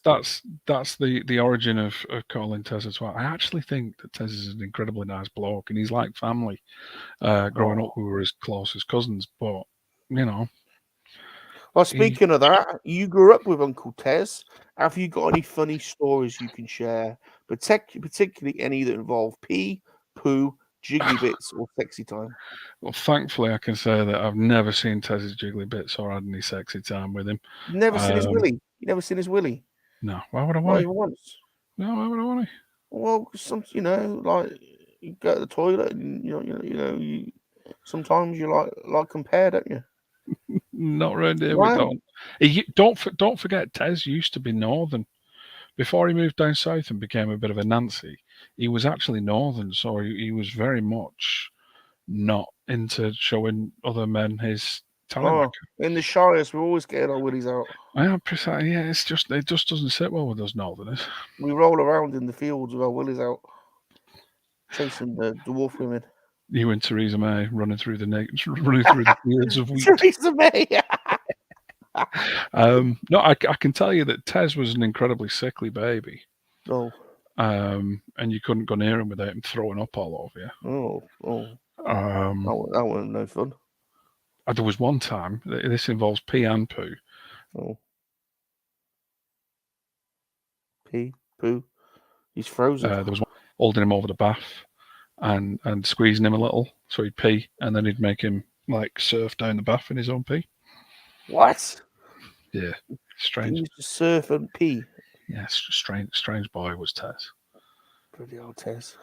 the origin of calling Tez as well. I actually think that Tez is an incredibly nice bloke, and he's like family. Growing up, we were as close as cousins, but Well, speaking of that, you grew up with Uncle Tez. Have you got any funny stories you can share, particularly any that involve pee, poo, jiggly bits, or sexy time? Well, thankfully, I can say that I've never seen Tez's jiggly bits or had any sexy time with him. Never seen his willy. You never seen his willy? No. Why would I want Not it? even once. No, why would I want it? Well, like you go to the toilet, and you sometimes you like compare, don't you? Not around here. Wow. We don't. Don't forget, Tez used to be northern. Before he moved down south and became a bit of a Nancy, he was actually northern, so he was very much not into showing other men his talent. In the Shires, we're always getting our willies out. Yeah, precisely. Yeah, it just doesn't sit well with us northerners. We roll around in the fields with our willies out, chasing the dwarf women. You and Theresa May running through the fields of wheat. Theresa May. No, I can tell you that Tez was an incredibly sickly baby. Oh. And you couldn't go near him without him throwing up all over you. That wasn't no fun. There was one time, this involves pee and poo. Oh. Pee, poo. He's frozen. There was one holding him over the bath and squeezing him a little so he'd pee, and then he'd make him like surf down the bath in his own pee. What? Yeah, strange. He used to surf and pee. Yeah, strange boy was Tez. Pretty old Tez.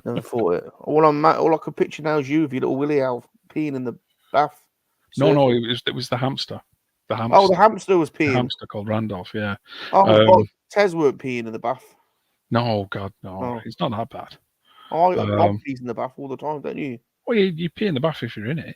Never thought it. All I could picture now is you with your little willy out peeing in the bath. No, it was the hamster. The hamster. Oh, the hamster was peeing. The hamster called Randolph. Yeah. Oh, Tez weren't peeing in the bath. No, God, no. Oh. It's not that bad. Oh, Bob pees in the bath all the time, don't you? Well, you pee in the bath if you're in it.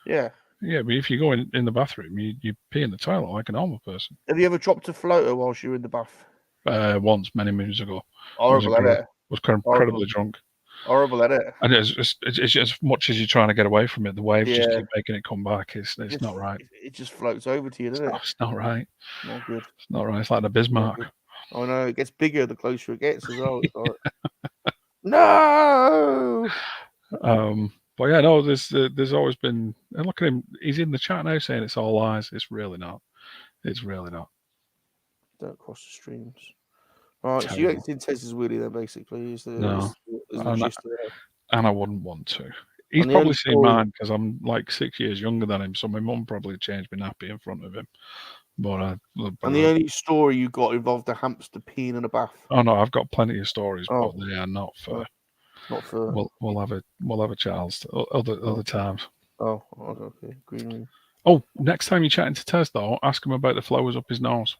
Yeah. Yeah, but if you go in the bathroom, you pee in the toilet like a normal person. Have you ever dropped a floater whilst you were in the bath? Once, many moons ago. Horrible, at it. Was incredibly drunk. Horrible, at it. And it's as much as you're trying to get away from it, the waves just keep making it come back. It's not right. It just floats over to you, doesn't it? It's not right. Not good. It's not right. It's like the Bismarck. Oh no, it gets bigger the closer it gets as well. It's like, no. But yeah, no, there's always been. And look at him; he's in the chat now saying it's all lies. It's really not. It's really not. Don't cross the streams. Right, so you Terrible. ain't seen Tez's Willie then, basically. Is the No. gist of it. And I wouldn't want to. He's And the probably only seen story- mine because I'm like 6 years younger than him, so my mum probably changed me nappy in front of him. But And the only story you got involved a hamster peeing in a bath. oh no, I've got plenty of stories, Oh. but they are not for. Oh. Not for. We'll have a chance other times. Oh, okay. Green room. Oh, next time you're chatting to Tez though, ask him about the flowers up his nose.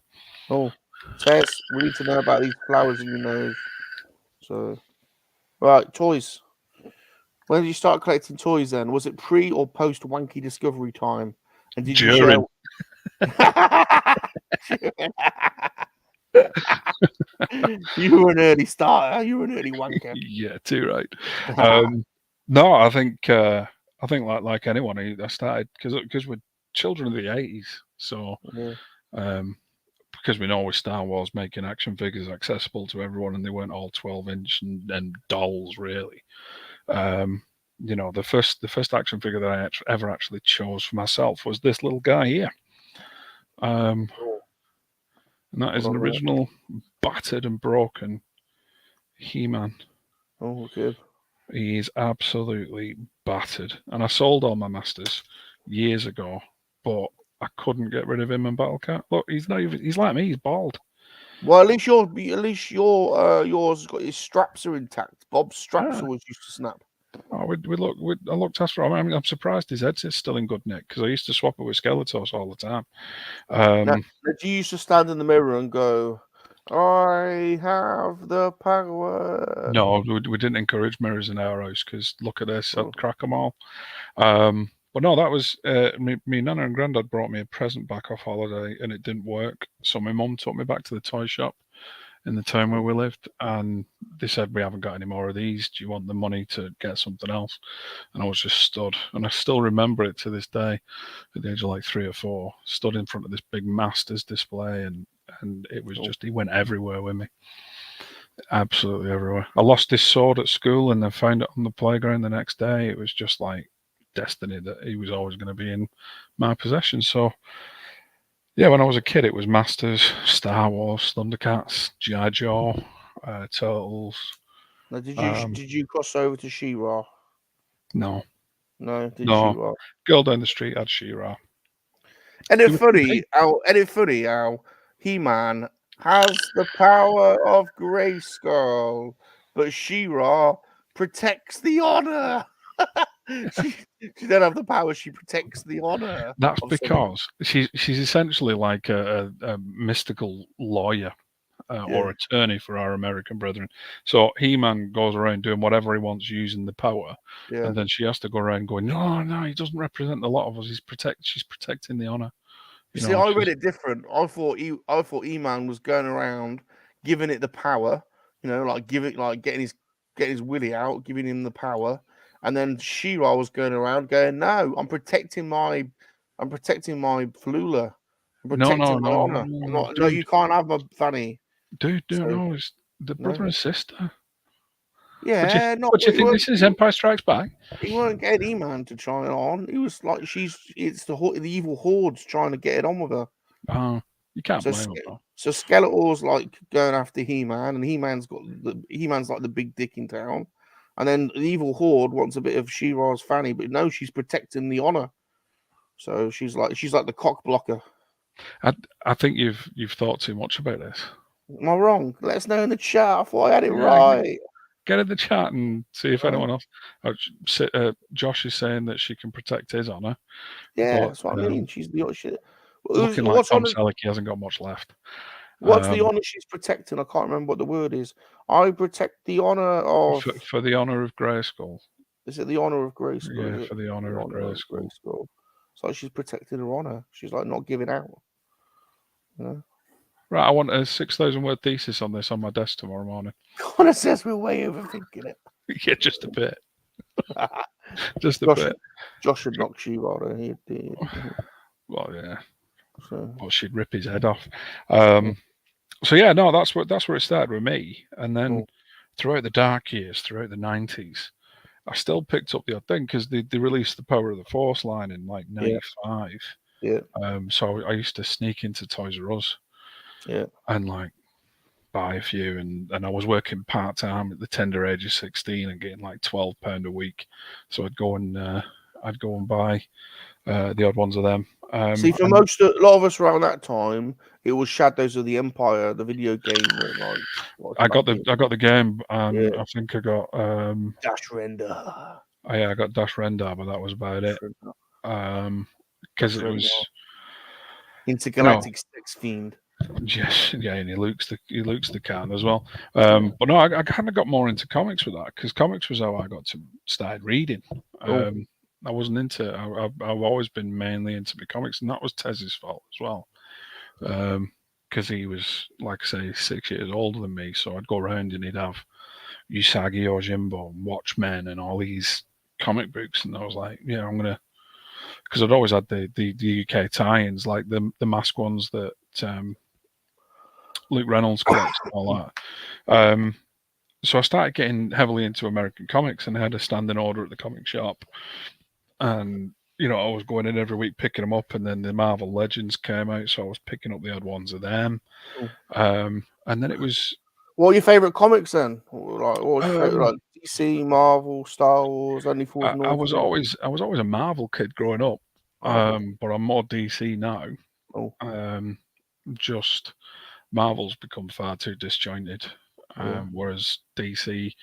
Oh, Tez, we need to know about these flowers in your nose. So, right, toys. When did you start collecting toys then? Was it pre or post wanky discovery time? And did During. you You were an early starter. You were an early wanker. Yeah, too right. No, I think like anyone, I started because we're children of the 80s, so because we know with Star Wars making action figures accessible to everyone, and they weren't all 12-inch and dolls really. You know, the first action figure that I ever actually chose for myself was this little guy here. And that is an original battered and broken He-Man. Oh, good. He is absolutely battered. And I sold all my masters years ago, but I couldn't get rid of him in Battle Cat. Look, he's not even, he's like me, he's bald. Well, at least yours got his straps are intact. Bob's straps always used to snap. Oh, I looked after him. I mean, I'm surprised his head's still in good nick because I used to swap it with Skeletos all the time. Now, you used to stand in the mirror and go, "I have the power." No, we didn't encourage mirrors in our house because look at this, I'd crack them all. But no, that was me nana and granddad brought me a present back off holiday and it didn't work. So my mum took me back to the toy shop in the town where we lived, and they said, "We haven't got any more of these. Do you want the money to get something else?" And I was just stood, and I still remember it to this day, at the age of like 3 or 4, stood in front of this big Masters display, and it was just, he went everywhere with me. Absolutely everywhere. I lost this sword at school and then found it on the playground the next day. It was just like destiny that he was always going to be in my possession. So yeah, when I was a kid, it was Masters, Star Wars, Thundercats, G.I. Joe, Turtles. Now, did you cross over to She-Ra? No. No, She-Ra? Girl down the street had She-Ra. And it's funny how He-Man has the power of Grayskull, but She-Ra protects the honor. She don't have the power. She protects the honor. That's because she's essentially like a mystical lawyer or attorney for our American brethren. So He-Man goes around doing whatever he wants using the power, and then she has to go around going, no, he doesn't represent a lot of us. She's protecting the honor. See, I read it different. I thought He-Man was going around giving it the power, like getting his willy out, giving him the power. And then She-Ra was going around going, "No, I'm protecting my Flula. I'm protecting my honor. No, you can't have my fanny." Dude, no, it's the brother and sister. Yeah, but you think this is Empire Strikes Back? He weren't getting E-Man to try it on. He was like, it's the evil hordes trying to get it on with her. Oh, you can't blame him. So Skeletor's like going after He-Man, and He-Man's like the big dick in town. And then the evil horde wants a bit of She-Ra's fanny, but no, she's protecting the honor. So she's like the cock blocker. I think you've thought too much about this. Am I wrong? Let us know in the chat. I thought I had it right. Get in the chat and see if anyone else. Josh is saying that she can protect his honor. Yeah, that's what I mean. She's the shit. Looking like Tom Selleck, he hasn't got much left. What's the honor she's protecting? I can't remember what the word is. I protect the honor of for the honor of Grayskull. Is it the honor of Grayskull? Yeah, for the honor of Grayskull. It's like she's protecting her honor. She's like not giving out. Right, I want a 6,000 word thesis on this on my desk tomorrow morning. Connor says we're way overthinking it. Yeah, just a bit. Just a bit. Josh would knock She-Ra. Well, yeah. Well, she'd rip his head off. So yeah, no, that's where it started with me. And then throughout the dark years, throughout the 90s, I still picked up the odd thing because they released the Power of the Force line in like '95. Yeah. So I used to sneak into Toys R Us. Yeah. And like buy a few, and I was working part time at the tender age of 16 and getting like £12 a week. So I'd go and buy the odd ones of them. See, for a lot of us around that time, it was Shadows of the Empire, the video game. I got the game, and Yeah. I think I got Dash Render. I got Dash Rendar, but that was about it. Because it was Intergalactic Sex Fiend. Yes, yeah, and he looks the can as well. But no, I kind of got more into comics with that because comics was how I got to start reading. I wasn't into. I've always been mainly into the comics, and that was Tez's fault as well. Because he was, like I say, 6 years older than me, so I'd go around and he'd have Usagi Yojimbo, Watchmen, and all these comic books, and I was like, yeah, I'm gonna. Because I'd always had the UK tie-ins, like the mask ones that Luke Reynolds collects and all that. So I started getting heavily into American comics, and I had a standing order at the comic shop. And I was going in every week picking them up, and then the Marvel Legends came out, so I was picking up the odd ones of them. And then it was. What are your favorite comics then? Like, what was your favorite, like DC, Marvel, Star Wars, Only Fools and I was always a Marvel kid growing up, but I'm more DC now. Just Marvel's become far too disjointed, whereas DC,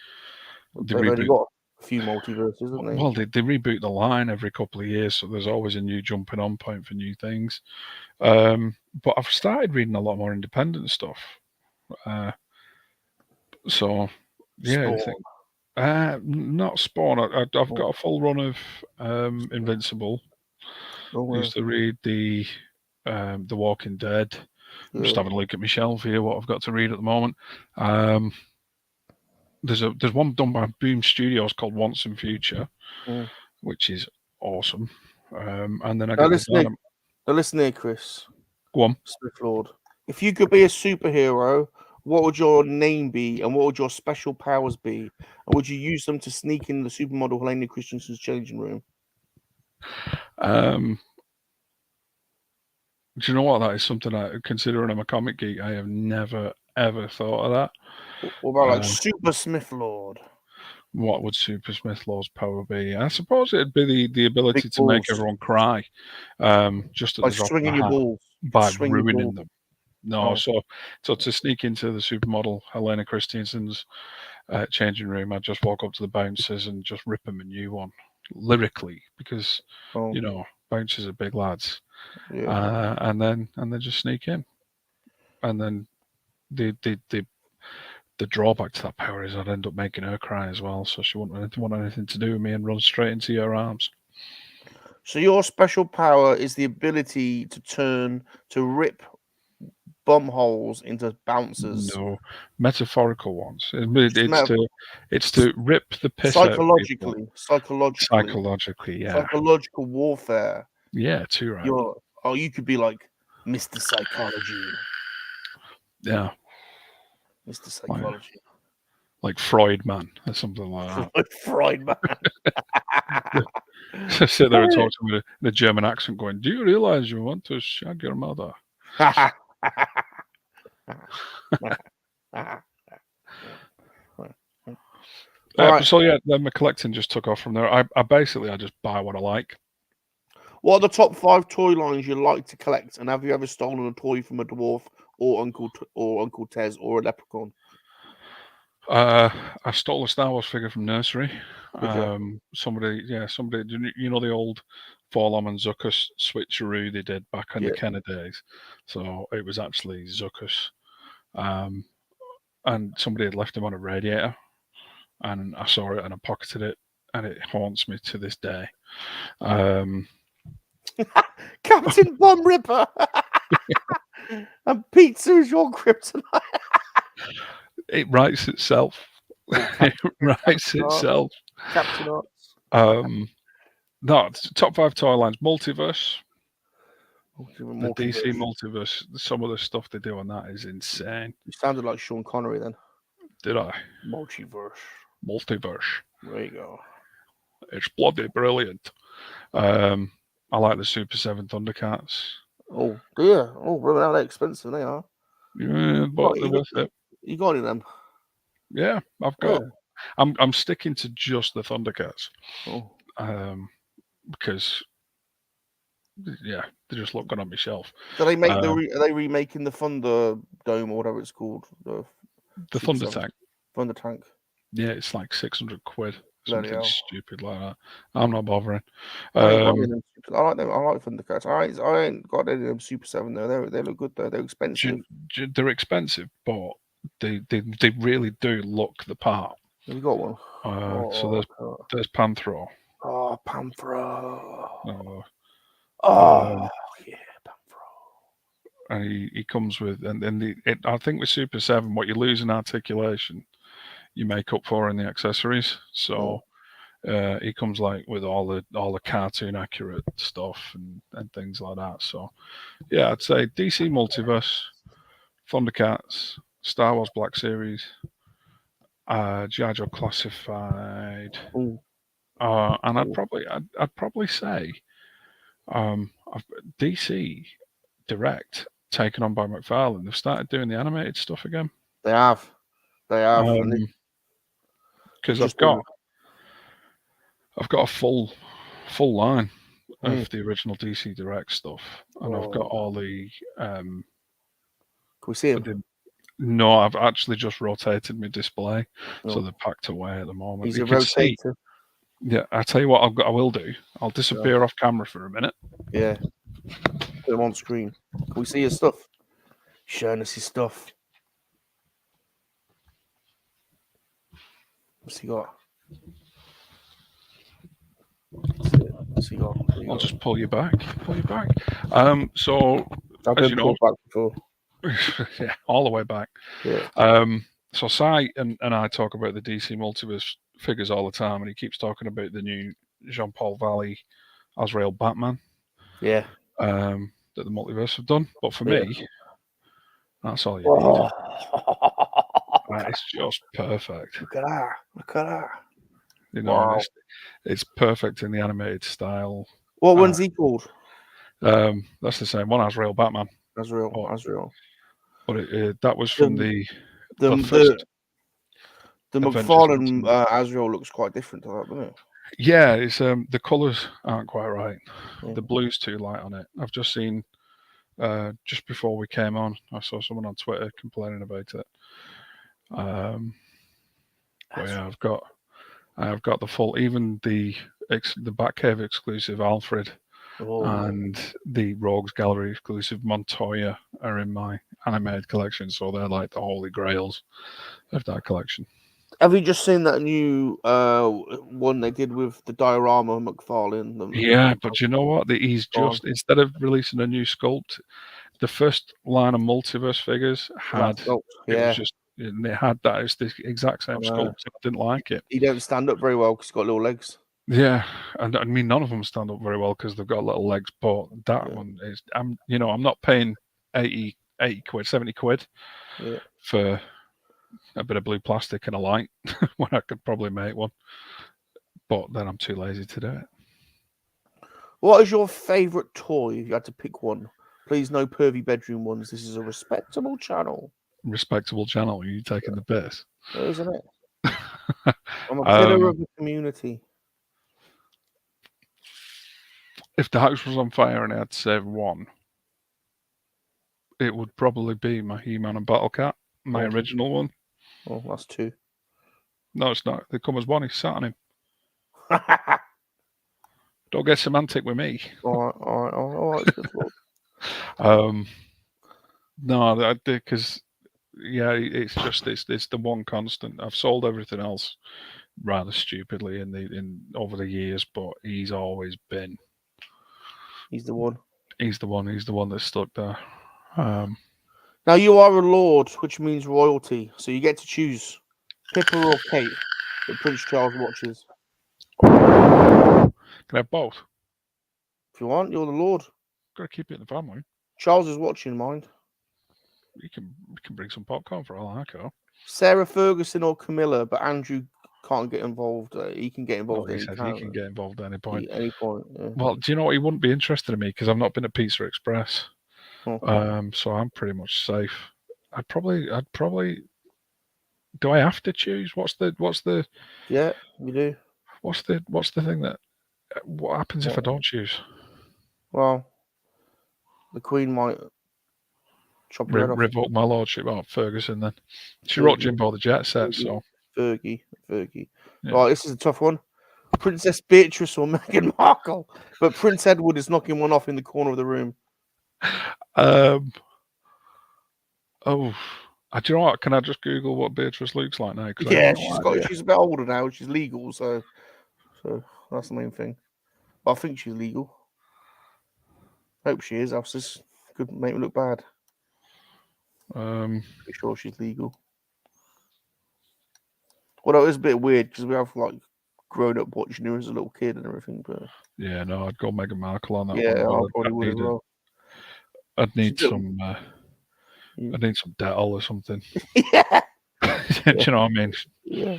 they've only got a few multiverses, haven't they? Well, they reboot the line every couple of years, so there's always a new jumping on point for new things. But I've started reading a lot more independent stuff. So yeah, not Spawn. I've got a full run of Invincible. I used to read the Walking Dead. I'm just having a look at my shelf here, what I've got to read at the moment. There's one done by Boom Studios called Once and Future, which is awesome. And then I got listen here, Chris. Go on. SmithLord. If you could be a superhero, what would your name be, and what would your special powers be? And would you use them to sneak in the supermodel Helena Christensen's changing room? Do you know what? That is something considering I'm a comic geek, I have never ever thought of that. What about like Super SmithLord? What would Super SmithLord's power be? I suppose it'd be the ability to make everyone cry, just at the drop of a hat, by ruining them. No, so to sneak into the supermodel Helena Christensen's changing room, I'd just walk up to the bouncers and just rip them a new one, lyrically, because bouncers are big lads, and then just sneak in, and then the drawback to that power is I'd end up making her cry as well, so she wouldn't want anything to do with me and run straight into your arms. So your special power is the ability to rip bum holes into bouncers. No, metaphorical ones. It's to rip the piss out of people. Psychologically, yeah. Psychological warfare. Yeah, too right. You could be like Mr. Psychology. Yeah. Mr. Psychology. Like Freud man or something like that. Freud man. So sit there and talk to me in a German accent going, do you realize you want to shag your mother? So yeah, then my collecting just took off from there. I just buy what I like. What are the top 5 toy lines you like to collect? And have you ever stolen a toy from a dwarf or Uncle Tez or a leprechaun? I stole a Star Wars figure from nursery. Somebody, the old Forlom and Zuckuss switcheroo they did back in the Kenner days. So it was actually Zuckuss, and somebody had left him on a radiator, and I saw it and I pocketed it, and it haunts me to this day. Captain Bum Ripper, and pizza's your kryptonite. It writes itself. It writes itself. Captain Arts. No, top 5 toy lines. Multiverse. The DC Multiverse. Some of the stuff they do on that is insane. You sounded like Sean Connery then. Did I? Multiverse. Multiverse. There you go. It's bloody brilliant. I like the Super 7 Thundercats. Oh dear. Oh, well, they're expensive. They are. Yeah, but they're worth it. You got any of them? Yeah, I've got. I'm sticking to just the Thundercats. Oh. Because yeah, they just look good on my shelf. Do they make are they remaking the Thunder Dome or whatever it's called? The Thunder Tank. Thunder Tank. Yeah, it's like 600 quid. Bloody Something hell. stupid like that. I'm not bothering. I like them. I like Thundercats. I ain't got any of them Super 7 though. They look good though. They're expensive. They're expensive, but they really do look the part. Have you got one? So there's Panthro. Oh, Panthro. Yeah, Panthro. And he comes with I think with Super 7, what you lose in articulation, you make up for in the accessories. So he comes like with all the cartoon accurate stuff and things like that. So yeah, I'd say DC Multiverse, Thundercats, Star Wars Black Series, G.I. Joe Classified, and I'd probably say DC Direct taken on by McFarlane. They've started doing the animated stuff again. They have. Because I've got a full line of the original DC Direct stuff, and I've got all the. Can we see them? No, I've actually just rotated my display, so they're packed away at the moment. He's a rotator. Yeah, I tell you what, I will do. I'll disappear off camera for a minute. Yeah, put them on screen. Can we see his stuff? Showing us his stuff. What's he got? What's he got? I'll just pull you back. So I've as been you know, back before. yeah, all the way back. Yeah. So Sai and I talk about the DC Multiverse figures all the time, and he keeps talking about the new Jean-Paul Valley Azrael Batman. Yeah. That the Multiverse have done. But for me, that's all you need. It's just perfect. Look at that. You know, it's perfect in the animated style. What one's he called? That's the same one, Azrael Batman. Azrael. But that was from the McFarlane Azrael looks quite different to that, doesn't it? Yeah, it's the colours aren't quite right. The blue's too light on it. I've just seen just before we came on, I saw someone on Twitter complaining about it. But yeah, I've got the full, even the Batcave exclusive Alfred and the Rogues Gallery exclusive Montoya are in my animated collection, so they're like the holy grails of that collection. Have you just seen that new one they did with the diorama McFarlane? Yeah, but you know what? He's just, instead of releasing a new sculpt, the first line of Multiverse figures had it had that. It's the exact same sculpt. I didn't like it. He don't stand up very well because he's got little legs. Yeah, and I mean none of them stand up very well because they've got little legs. But that one is, I'm not paying 80 quid, 70 quid for a bit of blue plastic and a light when I could probably make one. But then I'm too lazy to do it. What is your favourite toy if you had to pick one? Please, no pervy bedroom ones. This is a respectable channel. Respectable channel. You taking the piss? Isn't it? I'm a pillar of the community. If the house was on fire and I had to save one, it would probably be my He-Man and Battle Cat, my original one. Oh, that's two. No, it's not. They come as one. He's sat on him. Don't get semantic with me. All right. No, because it's just it's the one constant. I've sold everything else rather stupidly in over the years, but he's always been. He's the one. He's the one that's stuck there. Now you are a lord, which means royalty, so you get to choose Pippa or Kate that Prince Charles watches. Can I have both? If you want, you're the lord. Got to keep it in the family. Charles is watching, mind. We can bring some popcorn for all I care. Sarah Ferguson or Camilla, but Andrew can't get involved. He can get involved He at any says time. he can get involved at any point. Any point. Yeah. Well, do you know what? He wouldn't be interested in me because I've not been at Pizza Express. Oh. So I'm pretty much safe. I'd probably. Do I have to choose? What's the? Yeah, you do. What's the thing that? What happens if I don't choose? Well, the Queen might chop your head off. Revoke my lordship. Oh, Ferguson then. She wrote Jimbo the Jet Set, so. Fergie. Yeah. Right, this is a tough one. Princess Beatrice or Meghan Markle, but Prince Edward is knocking one off in the corner of the room. Oh, do you know what? Can I just Google what Beatrice looks like now? Yeah, she's a bit older now. She's legal, so that's the main thing. But I think she's legal. Hope she is. Else this could make me look bad. Pretty sure she's legal. Well, it is a bit weird because we have like grown up watching her as a little kid and everything. But yeah, no, I'd go Meghan Markle on that one. Yeah, I probably would as well. I'd need some. I need some Dettol or something. Yeah. Do you know what I mean? Yeah.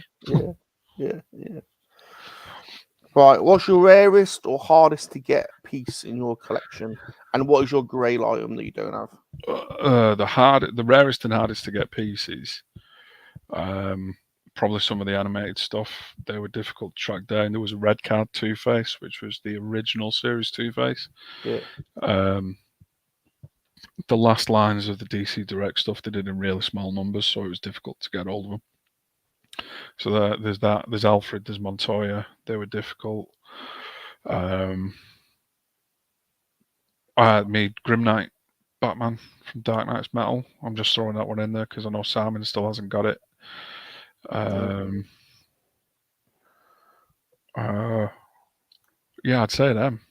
Right, what's your rarest or hardest to get piece in your collection, and what is your grail item that you don't have? The rarest and hardest to get pieces. Probably some of the animated stuff. They were difficult to track down. There was a red card Two-Face, which was the original series Two-Face. Yeah. The last lines of the DC Direct stuff they did in really small numbers, so it was difficult to get hold of them. So there's that. There's Alfred. There's Montoya. They were difficult. I made Grim Knight Batman from Dark Knight's Metal. I'm just throwing that one in there because I know Simon still hasn't got it. Yeah, I'd say them.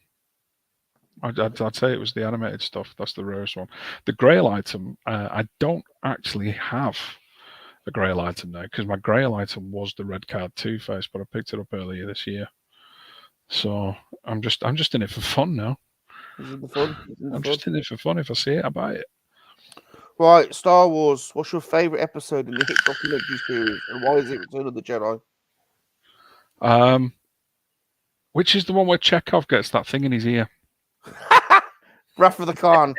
I'd say it was the animated stuff. That's the rarest one. The Grail item, I don't actually have a Grail item now because my Grail item was the red card Two-Face, but I picked it up earlier this year. So I'm just in it for fun now. I'm just in it for fun. If I see it, I buy it. Right, Star Wars. What's your favorite episode in the hit documentary series, and why is it Return of the Jedi? Which is the one where Chekhov gets that thing in his ear? Wrath of the Khan.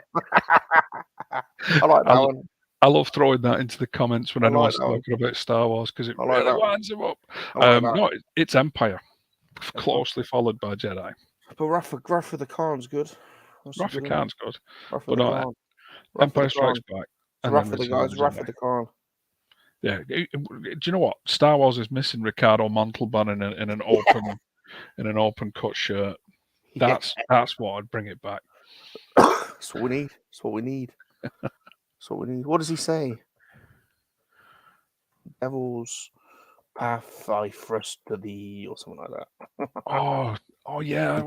I like that one. I love throwing that into the comments when I know I'm talking about Star Wars because it really winds him up. No, it's Empire, closely followed by Jedi. But Wrath of the Khan's good. Wrath of the Khan's good. But no, Empire Strikes Back. Wrath of the Khan. Yeah. Do you know what? Star Wars is missing Ricardo Montalban in an open cut shirt. That's what I'd bring it back. That's what we need. What does he say? Devil's path I thrust to thee, or something like that. Oh yeah. I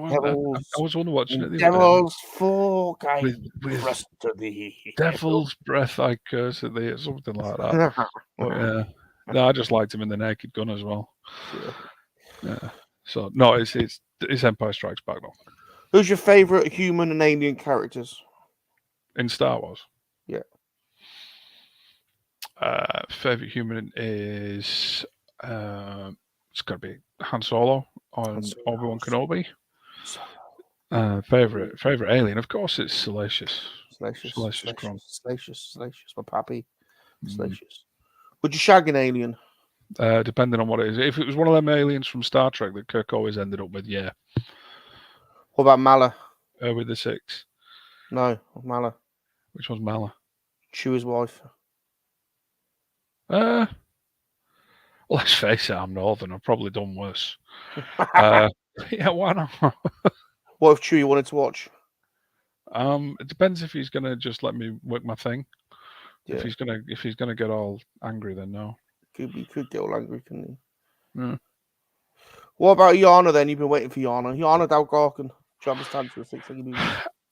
was wondering watching it. Devil's fork I thrust to thee. Devil's breath I curse at thee, or something like that. But yeah. No, I just liked him in the Naked Gun as well. Yeah. So no, it's Empire Strikes Back though. Who's your favourite human and alien characters in Star Wars? Yeah. Favorite human is it's got to be Han Solo on Obi-Wan Kenobi. Favorite alien, of course, it's Salacious Rum. Salacious, my pappy. Salacious. Would you shag an alien? Depending on what it is. If it was one of them aliens from Star Trek that Kirk always ended up with, yeah. What about Mala? With the 6. No, Mala. Which one's Mala? Chewie's wife. Well, let's face it, I'm Northern. I've probably done worse. Yeah, why not? What if Chewie wanted to watch? It depends if he's gonna just let me work my thing. Yeah. If he's gonna get all angry, then no. He could get all angry, couldn't he? Yeah. What about Yana then? You've been waiting for Yana. Yana Dalgarkin.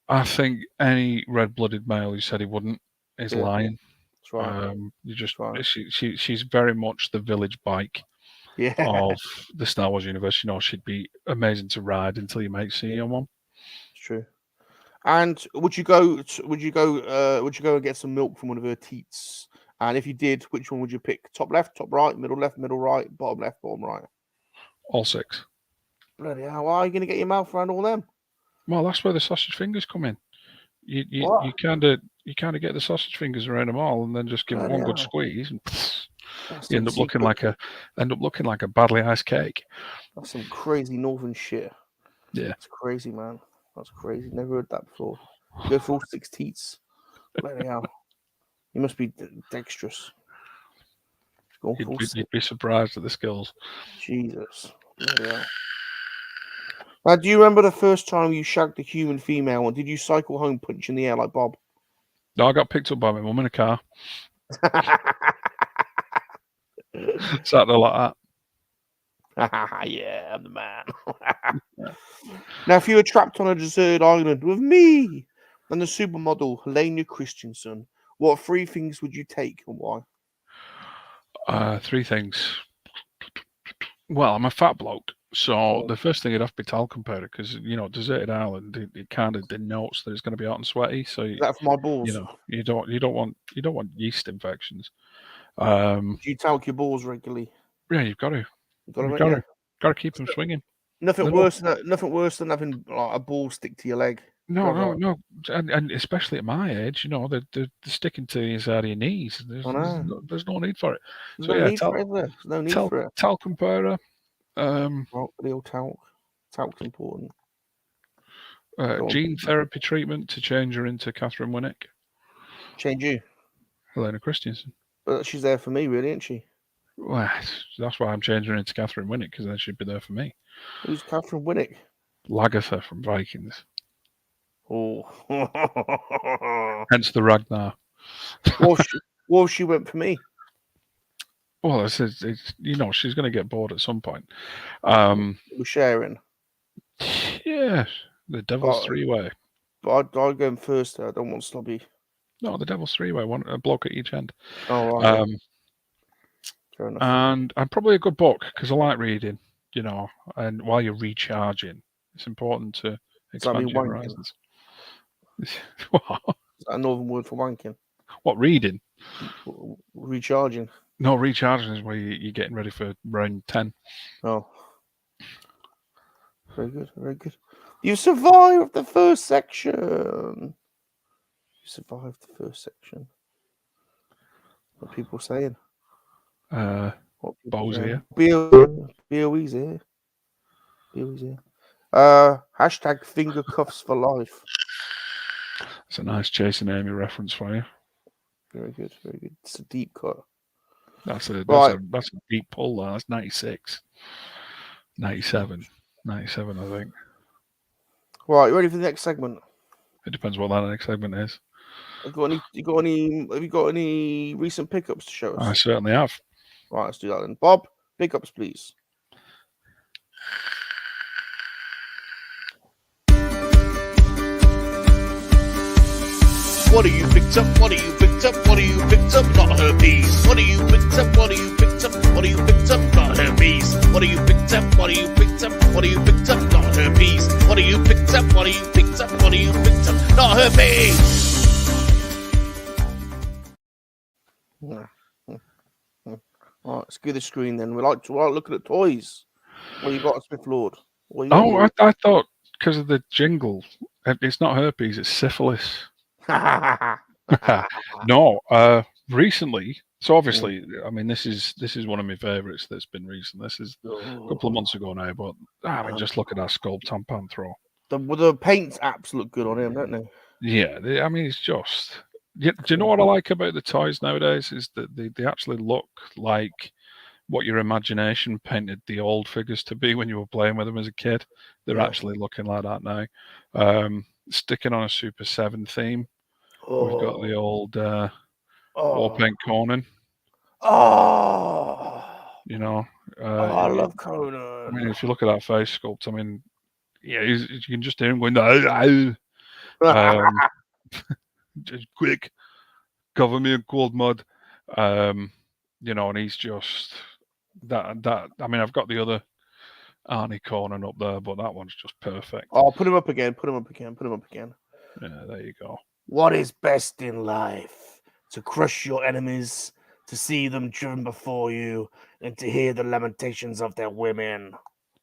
I think any red-blooded male who said he wouldn't is lying. That's right. She's very much the village bike of the Star Wars universe. You know, she'd be amazing to ride until you might see on one. It's true. And would you go and get some milk from one of her teats And if you did, which one would you pick? Top left, top right, middle left, middle right, bottom left, bottom right. All 6. Bloody hell! Why are you going to get your mouth around all them? Well, that's where the sausage fingers come in. You What? kind of get the sausage fingers around them all, and then just give it Bloody one good hell. squeeze, and That's you some end up looking like a badly iced cake. That's some crazy northern shit. Yeah, It's crazy, man. That's crazy. Never heard that before. You go for all 6 teats. Bloody hell! You must be dexterous. Go for all 6. you'd be surprised at the skills. Jesus. Bloody hell. Now, do you remember the first time you shagged a human female, and did you cycle home punch in the air like Bob? No, I got picked up by my mum in a car. Sat there like that. Yeah, I'm the man. Now, if you were trapped on a deserted island with me and the supermodel Helena Christensen, what 3 things would you take and why? 3 things. Well, I'm a fat bloke, so the first thing it'd have to be talcum powder, because deserted island, it kind of denotes that it's going to be hot and sweaty. So Is that for my balls? you don't want yeast infections. Do you talc your balls regularly? Yeah, you've got to. Got to keep them swinging. Nothing worse than having like a ball stick to your leg. No, and especially at my age, they're sticking to the inside of your knees. There's no need for it. There's no need for it, is there? There's no need for it. Talcum powder. Well, the old talc. Talc's important. Gene therapy treatment to change her into Catherine Winnick. Change you? Helena Christensen. But she's there for me, really, isn't she? Well, that's why I'm changing her into Catherine Winnick, because then she'd be there for me. Who's Catherine Winnick? Lagertha from Vikings. Oh. Hence the Ragnar. Well, she went for me. Well, it's she's going to get bored at some point. We're sharing. Yeah, the Devil's Three-Way. But I'd go in first. I don't want Slobby. No, the Devil's Three-Way. A bloke at each end. Oh, right. Fair enough. And probably a good book, because I like reading. And while you're recharging, it's important to expand your horizons. What? Is that a northern word for wanking? What, reading? Recharging. No, recharging is where you're getting ready for round 10. Oh. Very good, very good. You survived the first section. What are people saying? Bo's here. BOE's here. Hashtag finger cuffs for life. It's a nice Chasing Amy reference for you. Very good, very good. It's a deep cut. That's a deep pull, though. That's 96. 97, I think. Right, you ready for the next segment? It depends what that next segment is. Have you got any recent pickups to show us? I certainly have. Right, let's do that then. Bob, pickups, please. What have you picked up? What have you picked up? What have you picked up? Not herpes. What have you picked up? What have you picked up? What have you picked up? Not herpes. What have you picked up? What have you picked up? What have you picked up? Not herpes. What have you picked up? What have you picked up? What have you picked up? Not herpes. Right, let's go to the screen then. We like looking at toys. What you got at SmithLord? I thought because of the jingle, it's not herpes, it's syphilis. No, recently. So obviously, I mean, this is one of my favourites that's been recent. This is a couple of months ago now, but I mean, just look at that sculpt on Panthro. The paint apps look good on him, don't they? Yeah, I mean, it's just. Do you know what I like about the toys nowadays? Is that they actually look like what your imagination painted the old figures to be when you were playing with them as a kid. They're actually looking like that now. Sticking on a Super 7 theme. We've got the old Warpaint Conan. I love Conan. I mean, if you look at that face sculpt, I mean, yeah, you can just hear him going, just quick, cover me in cold mud. And he's just that. I mean, I've got the other Arnie Conan up there, but that one's just perfect. Oh, put him up again. Yeah, there you go. What is best in life? to crush your enemies, to see them driven before you, and to hear the lamentations of their women.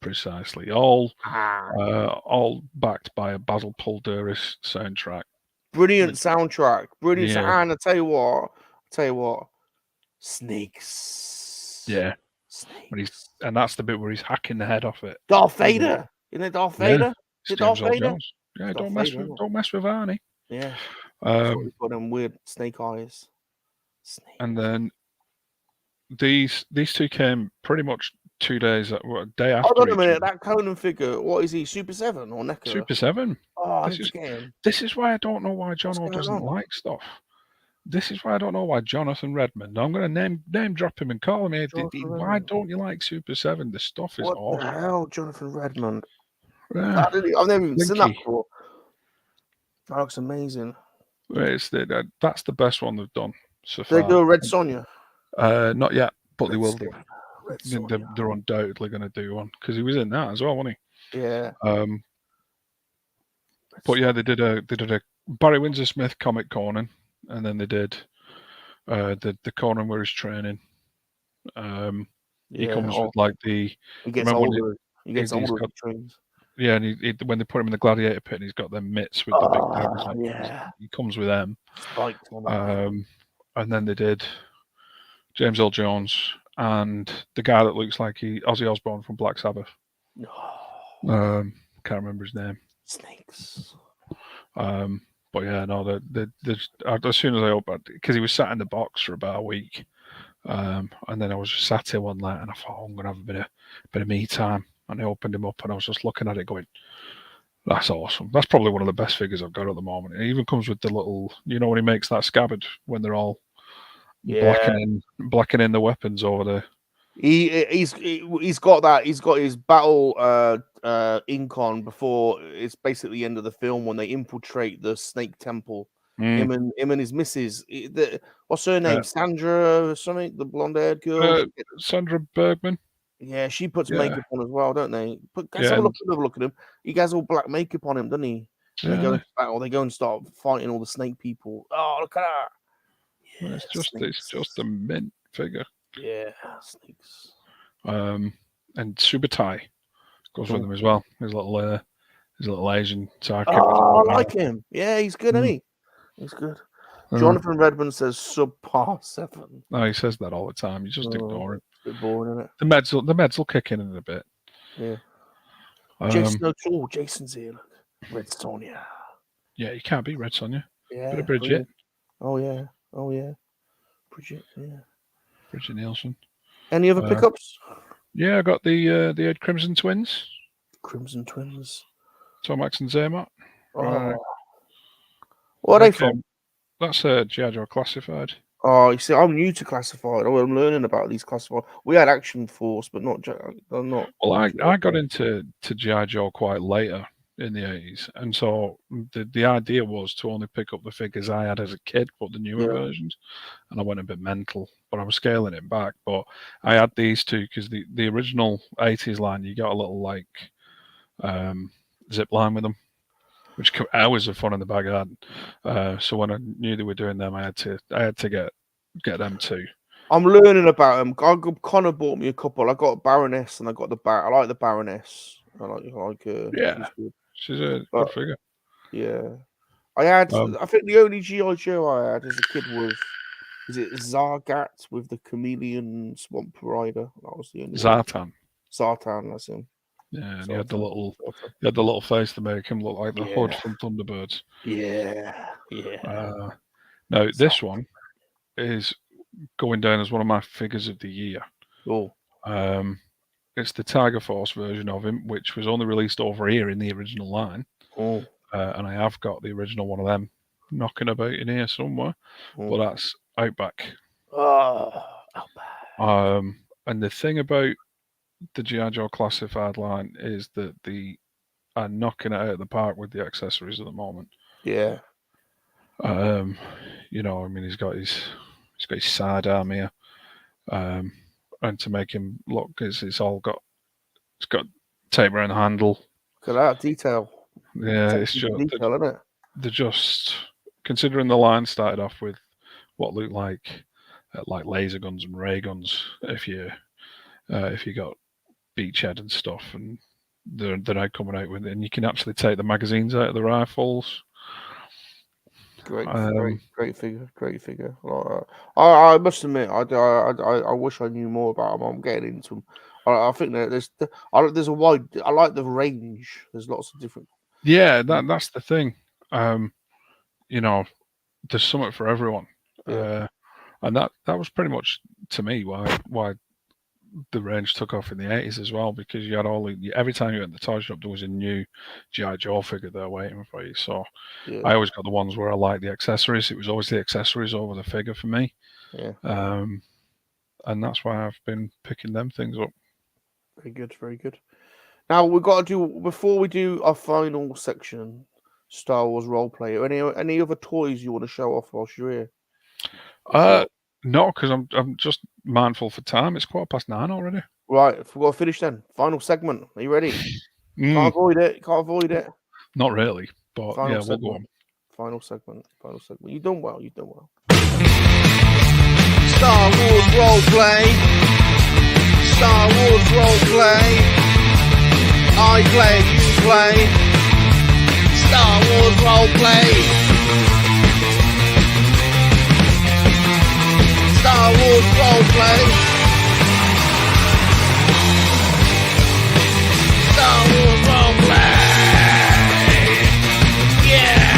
Precisely. All Ah. all backed by a Basil Pulderis soundtrack. Brilliant soundtrack. Brilliant. Yeah. And I tell you what, snakes. Yeah. Snakes. And that's the bit where he's hacking the head off it. Darth Vader. Isn't it Darth Yeah. Vader? It's Is it Darth James Earl Vader? Jones. Yeah, It's don't Darth mess Vader, with isn't it? don't mess with Arnie. Yeah. So Um, we've got them weird snake eyes. Snake. and then these two came pretty much 2 days, a day after Hold on a each minute. other. That Conan figure, what is he? Super 7 or NECA? Super 7. Oh, I This need is to get him. this is why I don't know why Jono going doesn't on? like stuff. This is why I don't know why Jonathan Redmond. I'm going to name drop him and call him here. Jonathan Why Redmond. don't you like Super 7? The stuff is What awesome. the hell, Jonathan Redmond? Yeah. I've never even seen that Blinky. before. That looks amazing. That's the best one they've done so They far. do a Red Sonja. Not yet, but they Red will do. Sonja. Red Sonja. They're undoubtedly going to do one because he was in that as well, wasn't he? Yeah. But yeah, they did a Barry Windsor Smith comic Conan, and then they did the Conan where he's training. He comes with like the. He gets remember when older. He gets he's older. got- He trains. Yeah, and when they put him in the gladiator pit, and he's got them mitts with the big daggers on. Yeah. He comes with them. Spiked on them. And then they did James Earl Jones and the guy that looks like Ozzy Osbourne from Black Sabbath. Can't remember his name. Snakes. But yeah, no, as soon as I opened, because he was sat in the box for about a week, and then I was just sat here one night, and I thought, I'm gonna have a bit of me time, and I opened him up, and I was just looking at it, going, "That's awesome! That's probably one of the best figures I've got at the moment." It even comes with the little, when he makes that scabbard when they're all blackening the weapons over there. He's got that. He's got his battle ink on before it's basically the end of the film when they infiltrate the Snake Temple. Him and his missus. What's her name? Sandra something. The blonde-haired girl. Sandra Bergman. Yeah, she puts makeup on as well, don't they? Have a look at him. He has all black makeup on him, doesn't he? And they go into battle. They go and start fighting all the snake people. Oh, look at that! Yeah, it's just a mint figure. Yeah, snakes. And Subutai goes with him as well. His little Asian sidekick. Oh, I like him. Yeah, he's good, isn't he? He's good. Jonathan Redmond says subpar 7. No, he says that all the time. You just ignore it. It's a bit boring, isn't it? The meds will kick in a bit. Yeah. Jason's here. Look. Red Sonja. Yeah, you can't beat Red Sonja. Yeah. Bit of Bridget. Oh yeah. Bridget. Yeah. Bridget Nielsen. Any other pickups? Yeah, I got the Crimson Twins. Crimson Twins. Tomax and Zermatt. What are they from? That's G.I. Joe Classified. Oh, you see, I'm new to Classified. I'm learning about these Classified. We had Action Force, but not. Well, I got into G.I. Joe quite later in the 80s, and so the idea was to only pick up the figures I had as a kid, but the newer versions, and I went a bit mental, but I was scaling it back. But I had these two because the original 80s line, you got a little like zip line with them, which hours of fun in the bag I had. So when I knew they were doing them, I had to get them too. I'm learning about them. Connor bought me a couple. I got a Baroness and I got the I like the Baroness. I like her. Yeah, she's a good figure. Yeah, I had. I think the only G.I. Joe I had as a kid was. Is it Zargat with the chameleon swamp rider? That was the only Zartan. Zartan, that's him. Yeah, and he had the little face to make him look like the Hood from Thunderbirds. Yeah. Now this one is going down as one of my figures of the year. Oh. It's the Tiger Force version of him, which was only released over here in the original line. Oh. And I have got the original one of them knocking about in here somewhere. But that's Outback. Oh, Outback. And the thing about the G.I. Joe Classified line is that they are knocking it out of the park with the accessories at the moment. Yeah. He's got his sidearm here. And to make him look, it's got tape around the handle. Look at that detail. Yeah, it's just detail, isn't it? They're just considering the line started off with what look like laser guns and ray guns if you got beachhead and stuff, and they're now coming out with it, and you can actually take the magazines out of the rifles. Great figure. I must admit, I wish I knew more about them. I'm getting into them. I think that there's a wide. I like the range. There's lots of different. Yeah, that's the thing. You know, there's something for everyone. Yeah. And that was pretty much to me why the range took off in the 80s as well, because you had every time you went to the toy shop there was a new G.I. Joe figure there waiting for you. So Yeah. I always got the ones where I liked the accessories. It was always the accessories over the figure for me. Yeah. And that's why I've been picking them things up. Very good, very good. Now we've got to do, before we do our final section, Star Wars roleplay. Any other toys you want to show off whilst you're here? No, because I'm just mindful for time. It's 9:15 already. Right, we've got to finish then. Final segment. Are you ready? Can't avoid it. Can't avoid it. Not really, but Final yeah, segment. we'll go on. Final segment. You've done well. Star Wars roleplay. Star Wars roleplay. I play, you play. Star Wars roleplay. Star Wars roleplay. Star Wars roleplay. Yeah.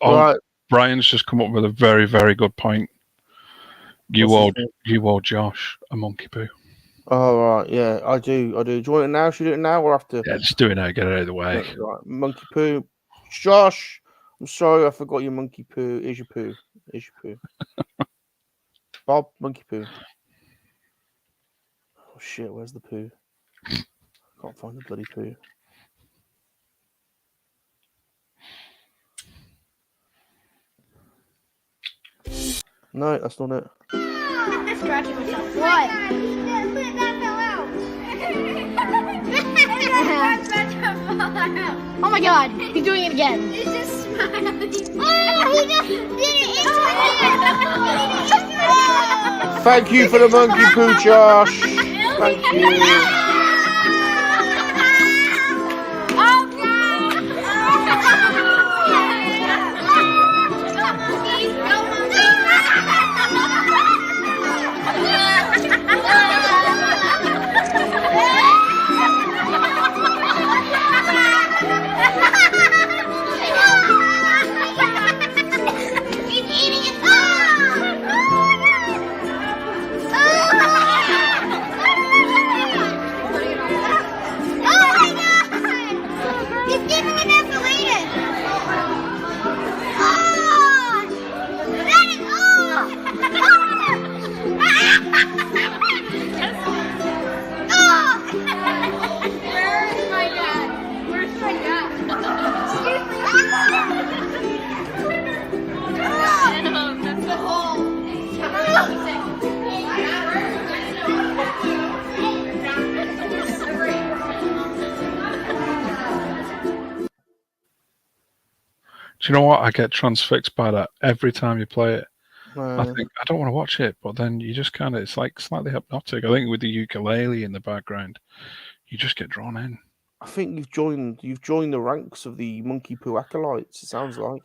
Right. Brian's just come up with a very, very good point. You owe Josh a monkey poo. Oh, right, yeah, I do. Do you want it now? Should we do it now or after? Yeah, just do it now. Get it out of the way. Right, monkey poo. Josh, I'm sorry, I forgot your monkey poo. Here's your poo. Bob, monkey poo. Oh shit, where's the poo? Can't find the bloody poo. No, that's not it. I'm scratching myself. What? Oh my god, he's doing it again. He's just smiling. Oh, he just did it. Thank you for the monkey poo, Josh. Thank you. Do you know what? I get transfixed by that every time you play it. I think I don't want to watch it, but then you just kind of, it's like slightly hypnotic. I think with the ukulele in the background, you just get drawn in. I think you've joined the ranks of the monkey poo acolytes. It sounds like.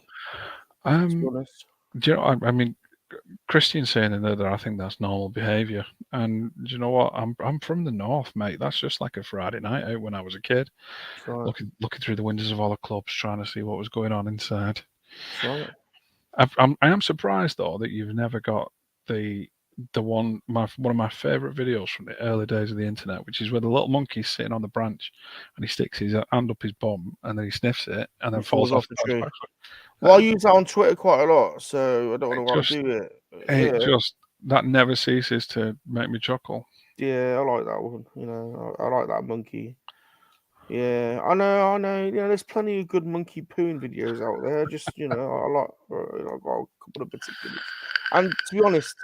To be honest. Do you know? I mean, Christian's saying in there that I think that's normal behaviour, and do you know what? I'm from the north, mate. That's just like a Friday night out when I was a kid, Right. looking through the windows of all the clubs, trying to see what was going on inside. Right. I am surprised though that you've never got the one of my favourite videos from the early days of the internet, which is where the little monkey's sitting on the branch and he sticks his hand up his bum and then he sniffs it and then falls off the tree. Well, I use that on Twitter quite a lot, so I don't know what to do with it. That never ceases to make me chuckle. Yeah, I like that one. You know, I like that monkey. Yeah, I know. You know, there's plenty of good monkey pooing videos out there. Just, you know, I've got a couple of bits of videos. And to be honest,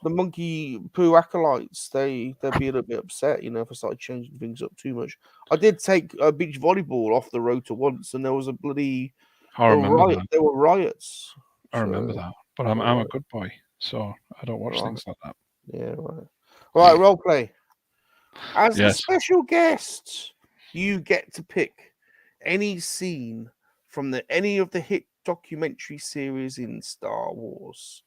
the monkey poo acolytes, they'd be a little bit upset, you know, if I started changing things up too much. I did take a beach volleyball off the rotor once, and there was a bloody I remember riot. that. There were riots. I remember So, that. But I'm a good boy, so I don't watch right. things like that. Yeah, right. Right, role play. As a Yes. special guest, you get to pick any scene from any of the hit documentary series in Star Wars.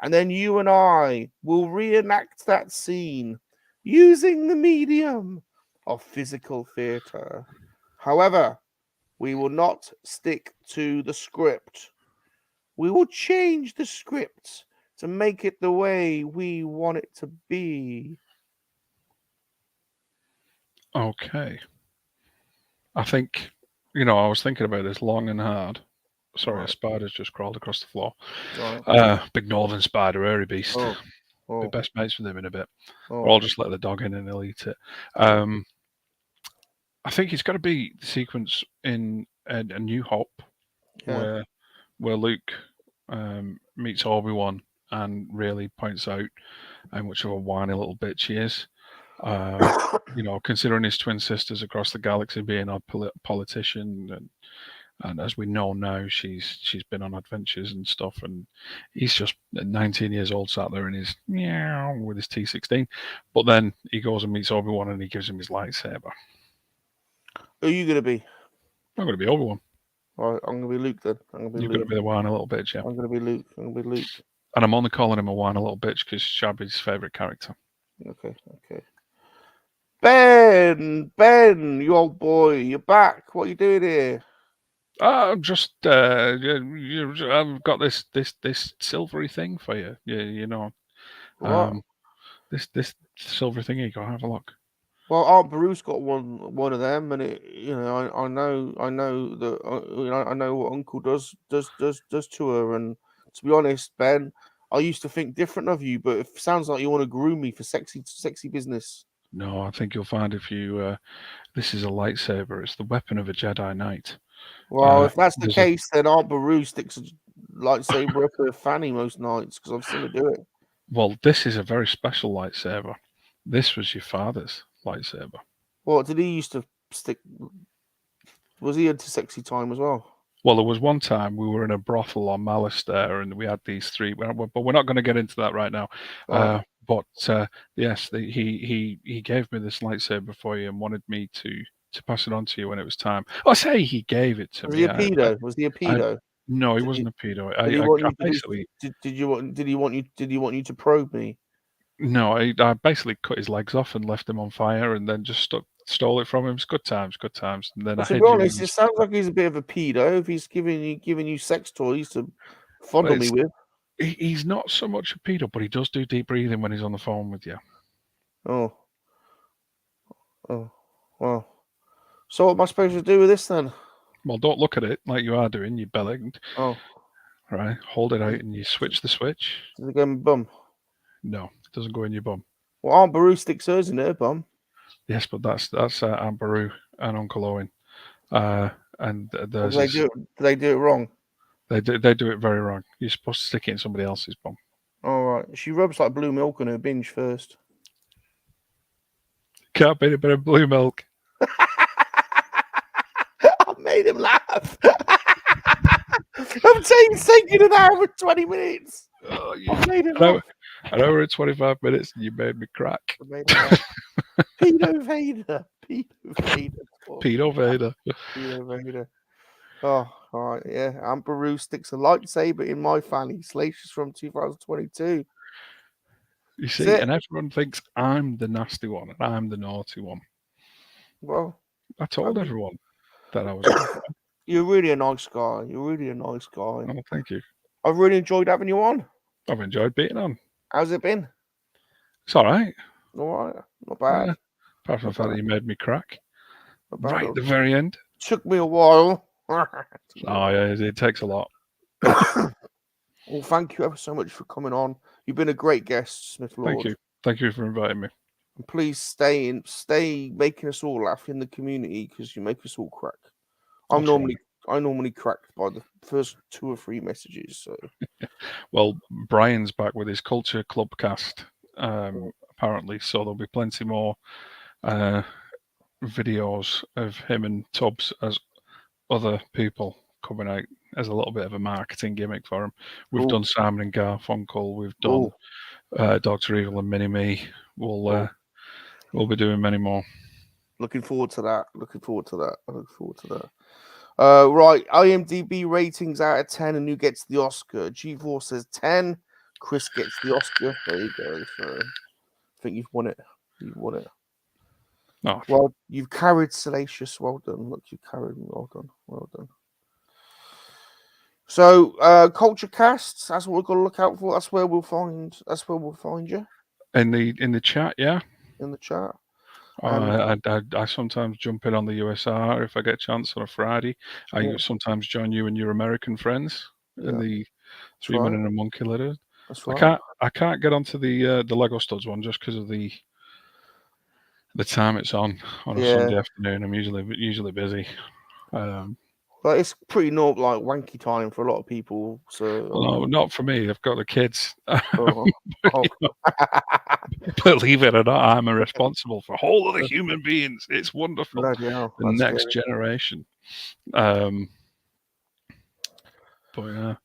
And then you and I will reenact that scene using the medium of physical theatre. However, we will not stick to the script. We will change the script to make it the way we want it to be. Okay. I think, I was thinking about this long and hard. Sorry, Right. a spider's just crawled across the floor. Right. Big northern spider, hairy beast. Oh. Be Oh. best mates with him in a bit. Oh. Or I'll just let the dog in and he'll eat it. I think it's got to be the sequence in A New Hope Yeah. where Luke meets Obi-Wan and really points out how much of a whiny little bitch he is. Considering his twin sisters across the galaxy being a politician, and as we know now, she's been on adventures and stuff, and he's just 19 years old, sat there in his meow with his T16. But then he goes and meets Obi-Wan, and he gives him his lightsaber. Who are you gonna be? I'm going to be Obi-Wan. All right, I'm gonna be Luke then. You're going to be the whiny little bitch, yeah. I'm gonna be Luke. And I'm only calling him a whiny little bitch because Shabby's favourite character. Okay. Ben, you old boy, you're back. What are you doing here? I'm just I've got this silvery thing for you. What? This silver thingy. Go have a look. Well, Aunt Beru's got one of them, and I know that I know what Uncle does to her. And to be honest, Ben, I used to think different of you, but it sounds like you want to groom me for sexy business. No, I think you'll find if you this is a lightsaber. It's the weapon of a Jedi Knight. Well, if that's the case, then Aunt Beru sticks a lightsaber up her fanny most nights because I've seen her do it. Well, this is a very special lightsaber. This was your father's lightsaber. What did he used to stick? Was he into sexy time as well? Well, there was one time we were in a brothel on Malastare, and we had these three. But we're not going to get into that right now. Right. Yes, he gave me this lightsaber for you and wanted me to pass it on to you when it was time. I say he gave it to me. Was he a pedo? No, he wasn't a pedo. Did he want you to probe me? No, I basically cut his legs off and left him on fire, and then just stole it from him. It's good times. And then To be honest, it sounds like he's a bit of a pedo if he's giving you sex toys to fondle me with. He's not so much a pedo, but he does do deep breathing when he's on the phone with you. Oh, well. So what am I supposed to do with this then? Well, don't look at it like you are doing. You belly. Oh. Right, hold it out and you switch the switch. Does it go in my bum? No, it doesn't go in your bum. Well, Aunt Beru sticks hers in her bum. Yes, but that's Aunt Beru and Uncle Owen. And do they do it wrong? They do it very wrong. You're supposed to stick it in somebody else's bum. All right. She rubs like blue milk on her binge first. Can't beat a bit of blue milk. I made him laugh. I'm taking an hour and 20 minutes. Oh, I made him laugh. An hour and 25 minutes and you made me crack. Pedo Vader. Oh, all right, yeah. Aunt Beru sticks a lightsaber in my fanny. Salacious Rum 2022. You see, and everyone thinks I'm the nasty one and I'm the naughty one. Well, I told everyone that I was. You're really a nice guy. Oh, thank you. I've really enjoyed having you on. I've enjoyed being on. How's it been? It's all right. All right, not bad. Apart from the fact that you made me crack. Right at the very end. Took me a while. Oh, yeah, it takes a lot. Well, thank you ever so much for coming on. You've been a great guest, SmithLord. Thank you for inviting me. And please stay making us all laugh in the community because you make us all crack. I'm normally crack by the first 2 or 3 messages. So, Well, Brian's back with his Culture Club cast, apparently, so there'll be plenty more videos of him and Tubbs as other people coming out as a little bit of a marketing gimmick for him. We've done Simon and Garfunkel. We've done Dr. Evil and Mini-Me. We'll be doing many more. Looking forward to that. Right, IMDb ratings out of 10, and who gets the Oscar? G4 says 10. Chris gets the Oscar. There you go. So I think you've won it. Oh, Well, you've carried Salacious. Well done. Look, you've carried him. Well done. So, Culture Casts. That's what we're going to look out for. That's where we'll find you in the chat, yeah. in the chat. I sometimes jump in on the USR if I get a chance on a Friday. I sometimes join you and your American friends in the 3 Men and a Monkey-LiZaRD. That's right. I can't get onto the Lego Studs one just because of the time it's on a Sunday afternoon. I'm usually busy. But it's pretty normal, like wanky time for a lot of people. So no, not for me. I've got the kids. Believe it or not, I'm responsible for whole other human beings. It's wonderful. The next generation. But yeah.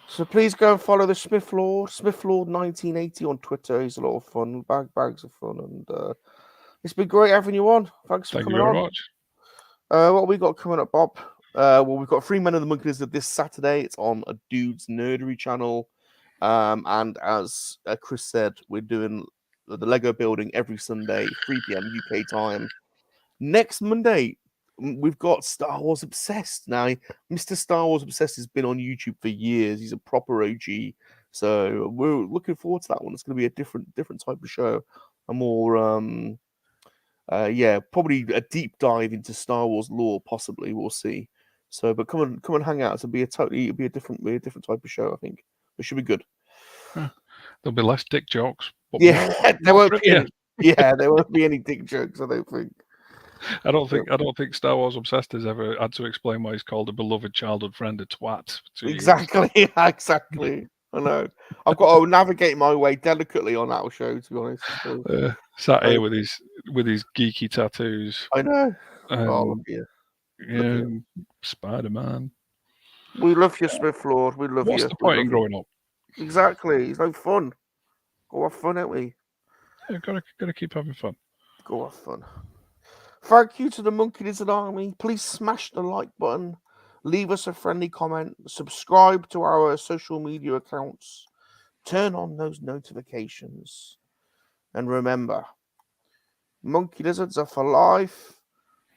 So please go and follow the SmithLord, SmithLord1980 on Twitter. He's a lot of fun, bags of fun, and it's been great having you on. Thanks for coming on. Thank you very much. What we got coming up, Bob? Well, we've got 3 Men and the Monkey-LiZaRD this Saturday. It's on a Dude's Nerdery channel. And as Chris said, we're doing the Lego building every Sunday, 3 p.m. UK time. Next Monday, we've got Star Wars Obsessed. Now, Mr. Star Wars Obsessed has been on YouTube for years. He's a proper OG. So we're looking forward to that one. It's going to be a different type of show. A more, probably a deep dive into Star Wars lore, possibly. We'll see. So, but come and hang out. It'll be a different type of show. I think it should be good. There'll be less dick jokes. There won't be any. There won't be any dick jokes. I don't think. I don't think Star Wars Obsessed has ever had to explain why he's called a beloved childhood friend a twat. Exactly. I know. I've got to navigate my way delicately on that show, to be honest. So, sat here with his geeky tattoos. I know. Look at you. Yeah, Spider-Man. We love you, SmithLord. We love you. What's the point in growing up? Exactly. It's no fun. Go have fun, ain't we? Yeah, gotta keep having fun. Go have fun. Thank you to the Monkey-LiZaRD Army. Please smash the like button. Leave us a friendly comment. Subscribe to our social media accounts. Turn on those notifications. And remember, Monkey-LiZaRDs are for life,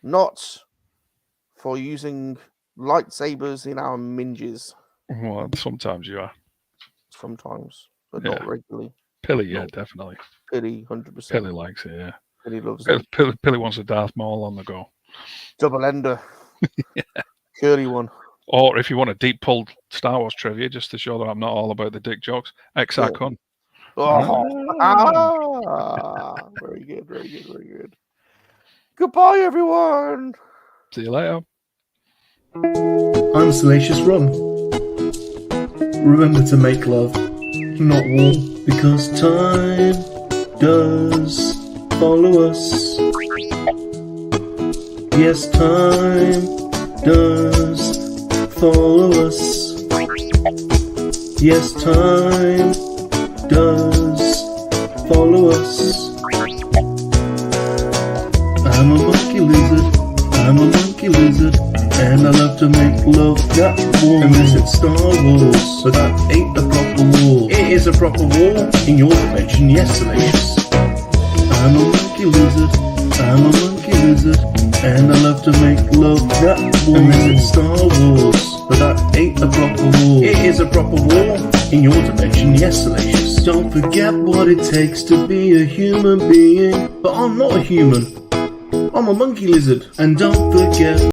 not for using lightsabers in our minges. Well, sometimes you are. Sometimes, but not regularly. Pilly, definitely. Pilly, 100%. Pilly likes it, yeah. Pilly loves it. Pilly wants a Darth Maul on the go. Double ender. Curly one. Or if you want a deep pulled Star Wars trivia, just to show that I'm not all about the dick jokes, Exar-Kun. Very good. Goodbye, everyone. See you later. I'm Salacious Rum. Remember to make love, not war, because time does follow us. Yes, time does follow us. Yes, time does follow us. I'm a monkey-lizard, I'm a monkey-lizard, and I love to make love that warm. Unless it's Star Wars, so that ain't a proper war. It is a proper war in your dimension, yes, Salacious. I'm a monkey-lizard, I'm a monkey-lizard, and I love to make love that warm. Unless it's Star Wars, but that ain't a proper war. It is a proper war in your dimension, yes, Salacious. Don't forget what it takes to be a human being. But I'm not a human, I'm a monkey-lizard. And don't forget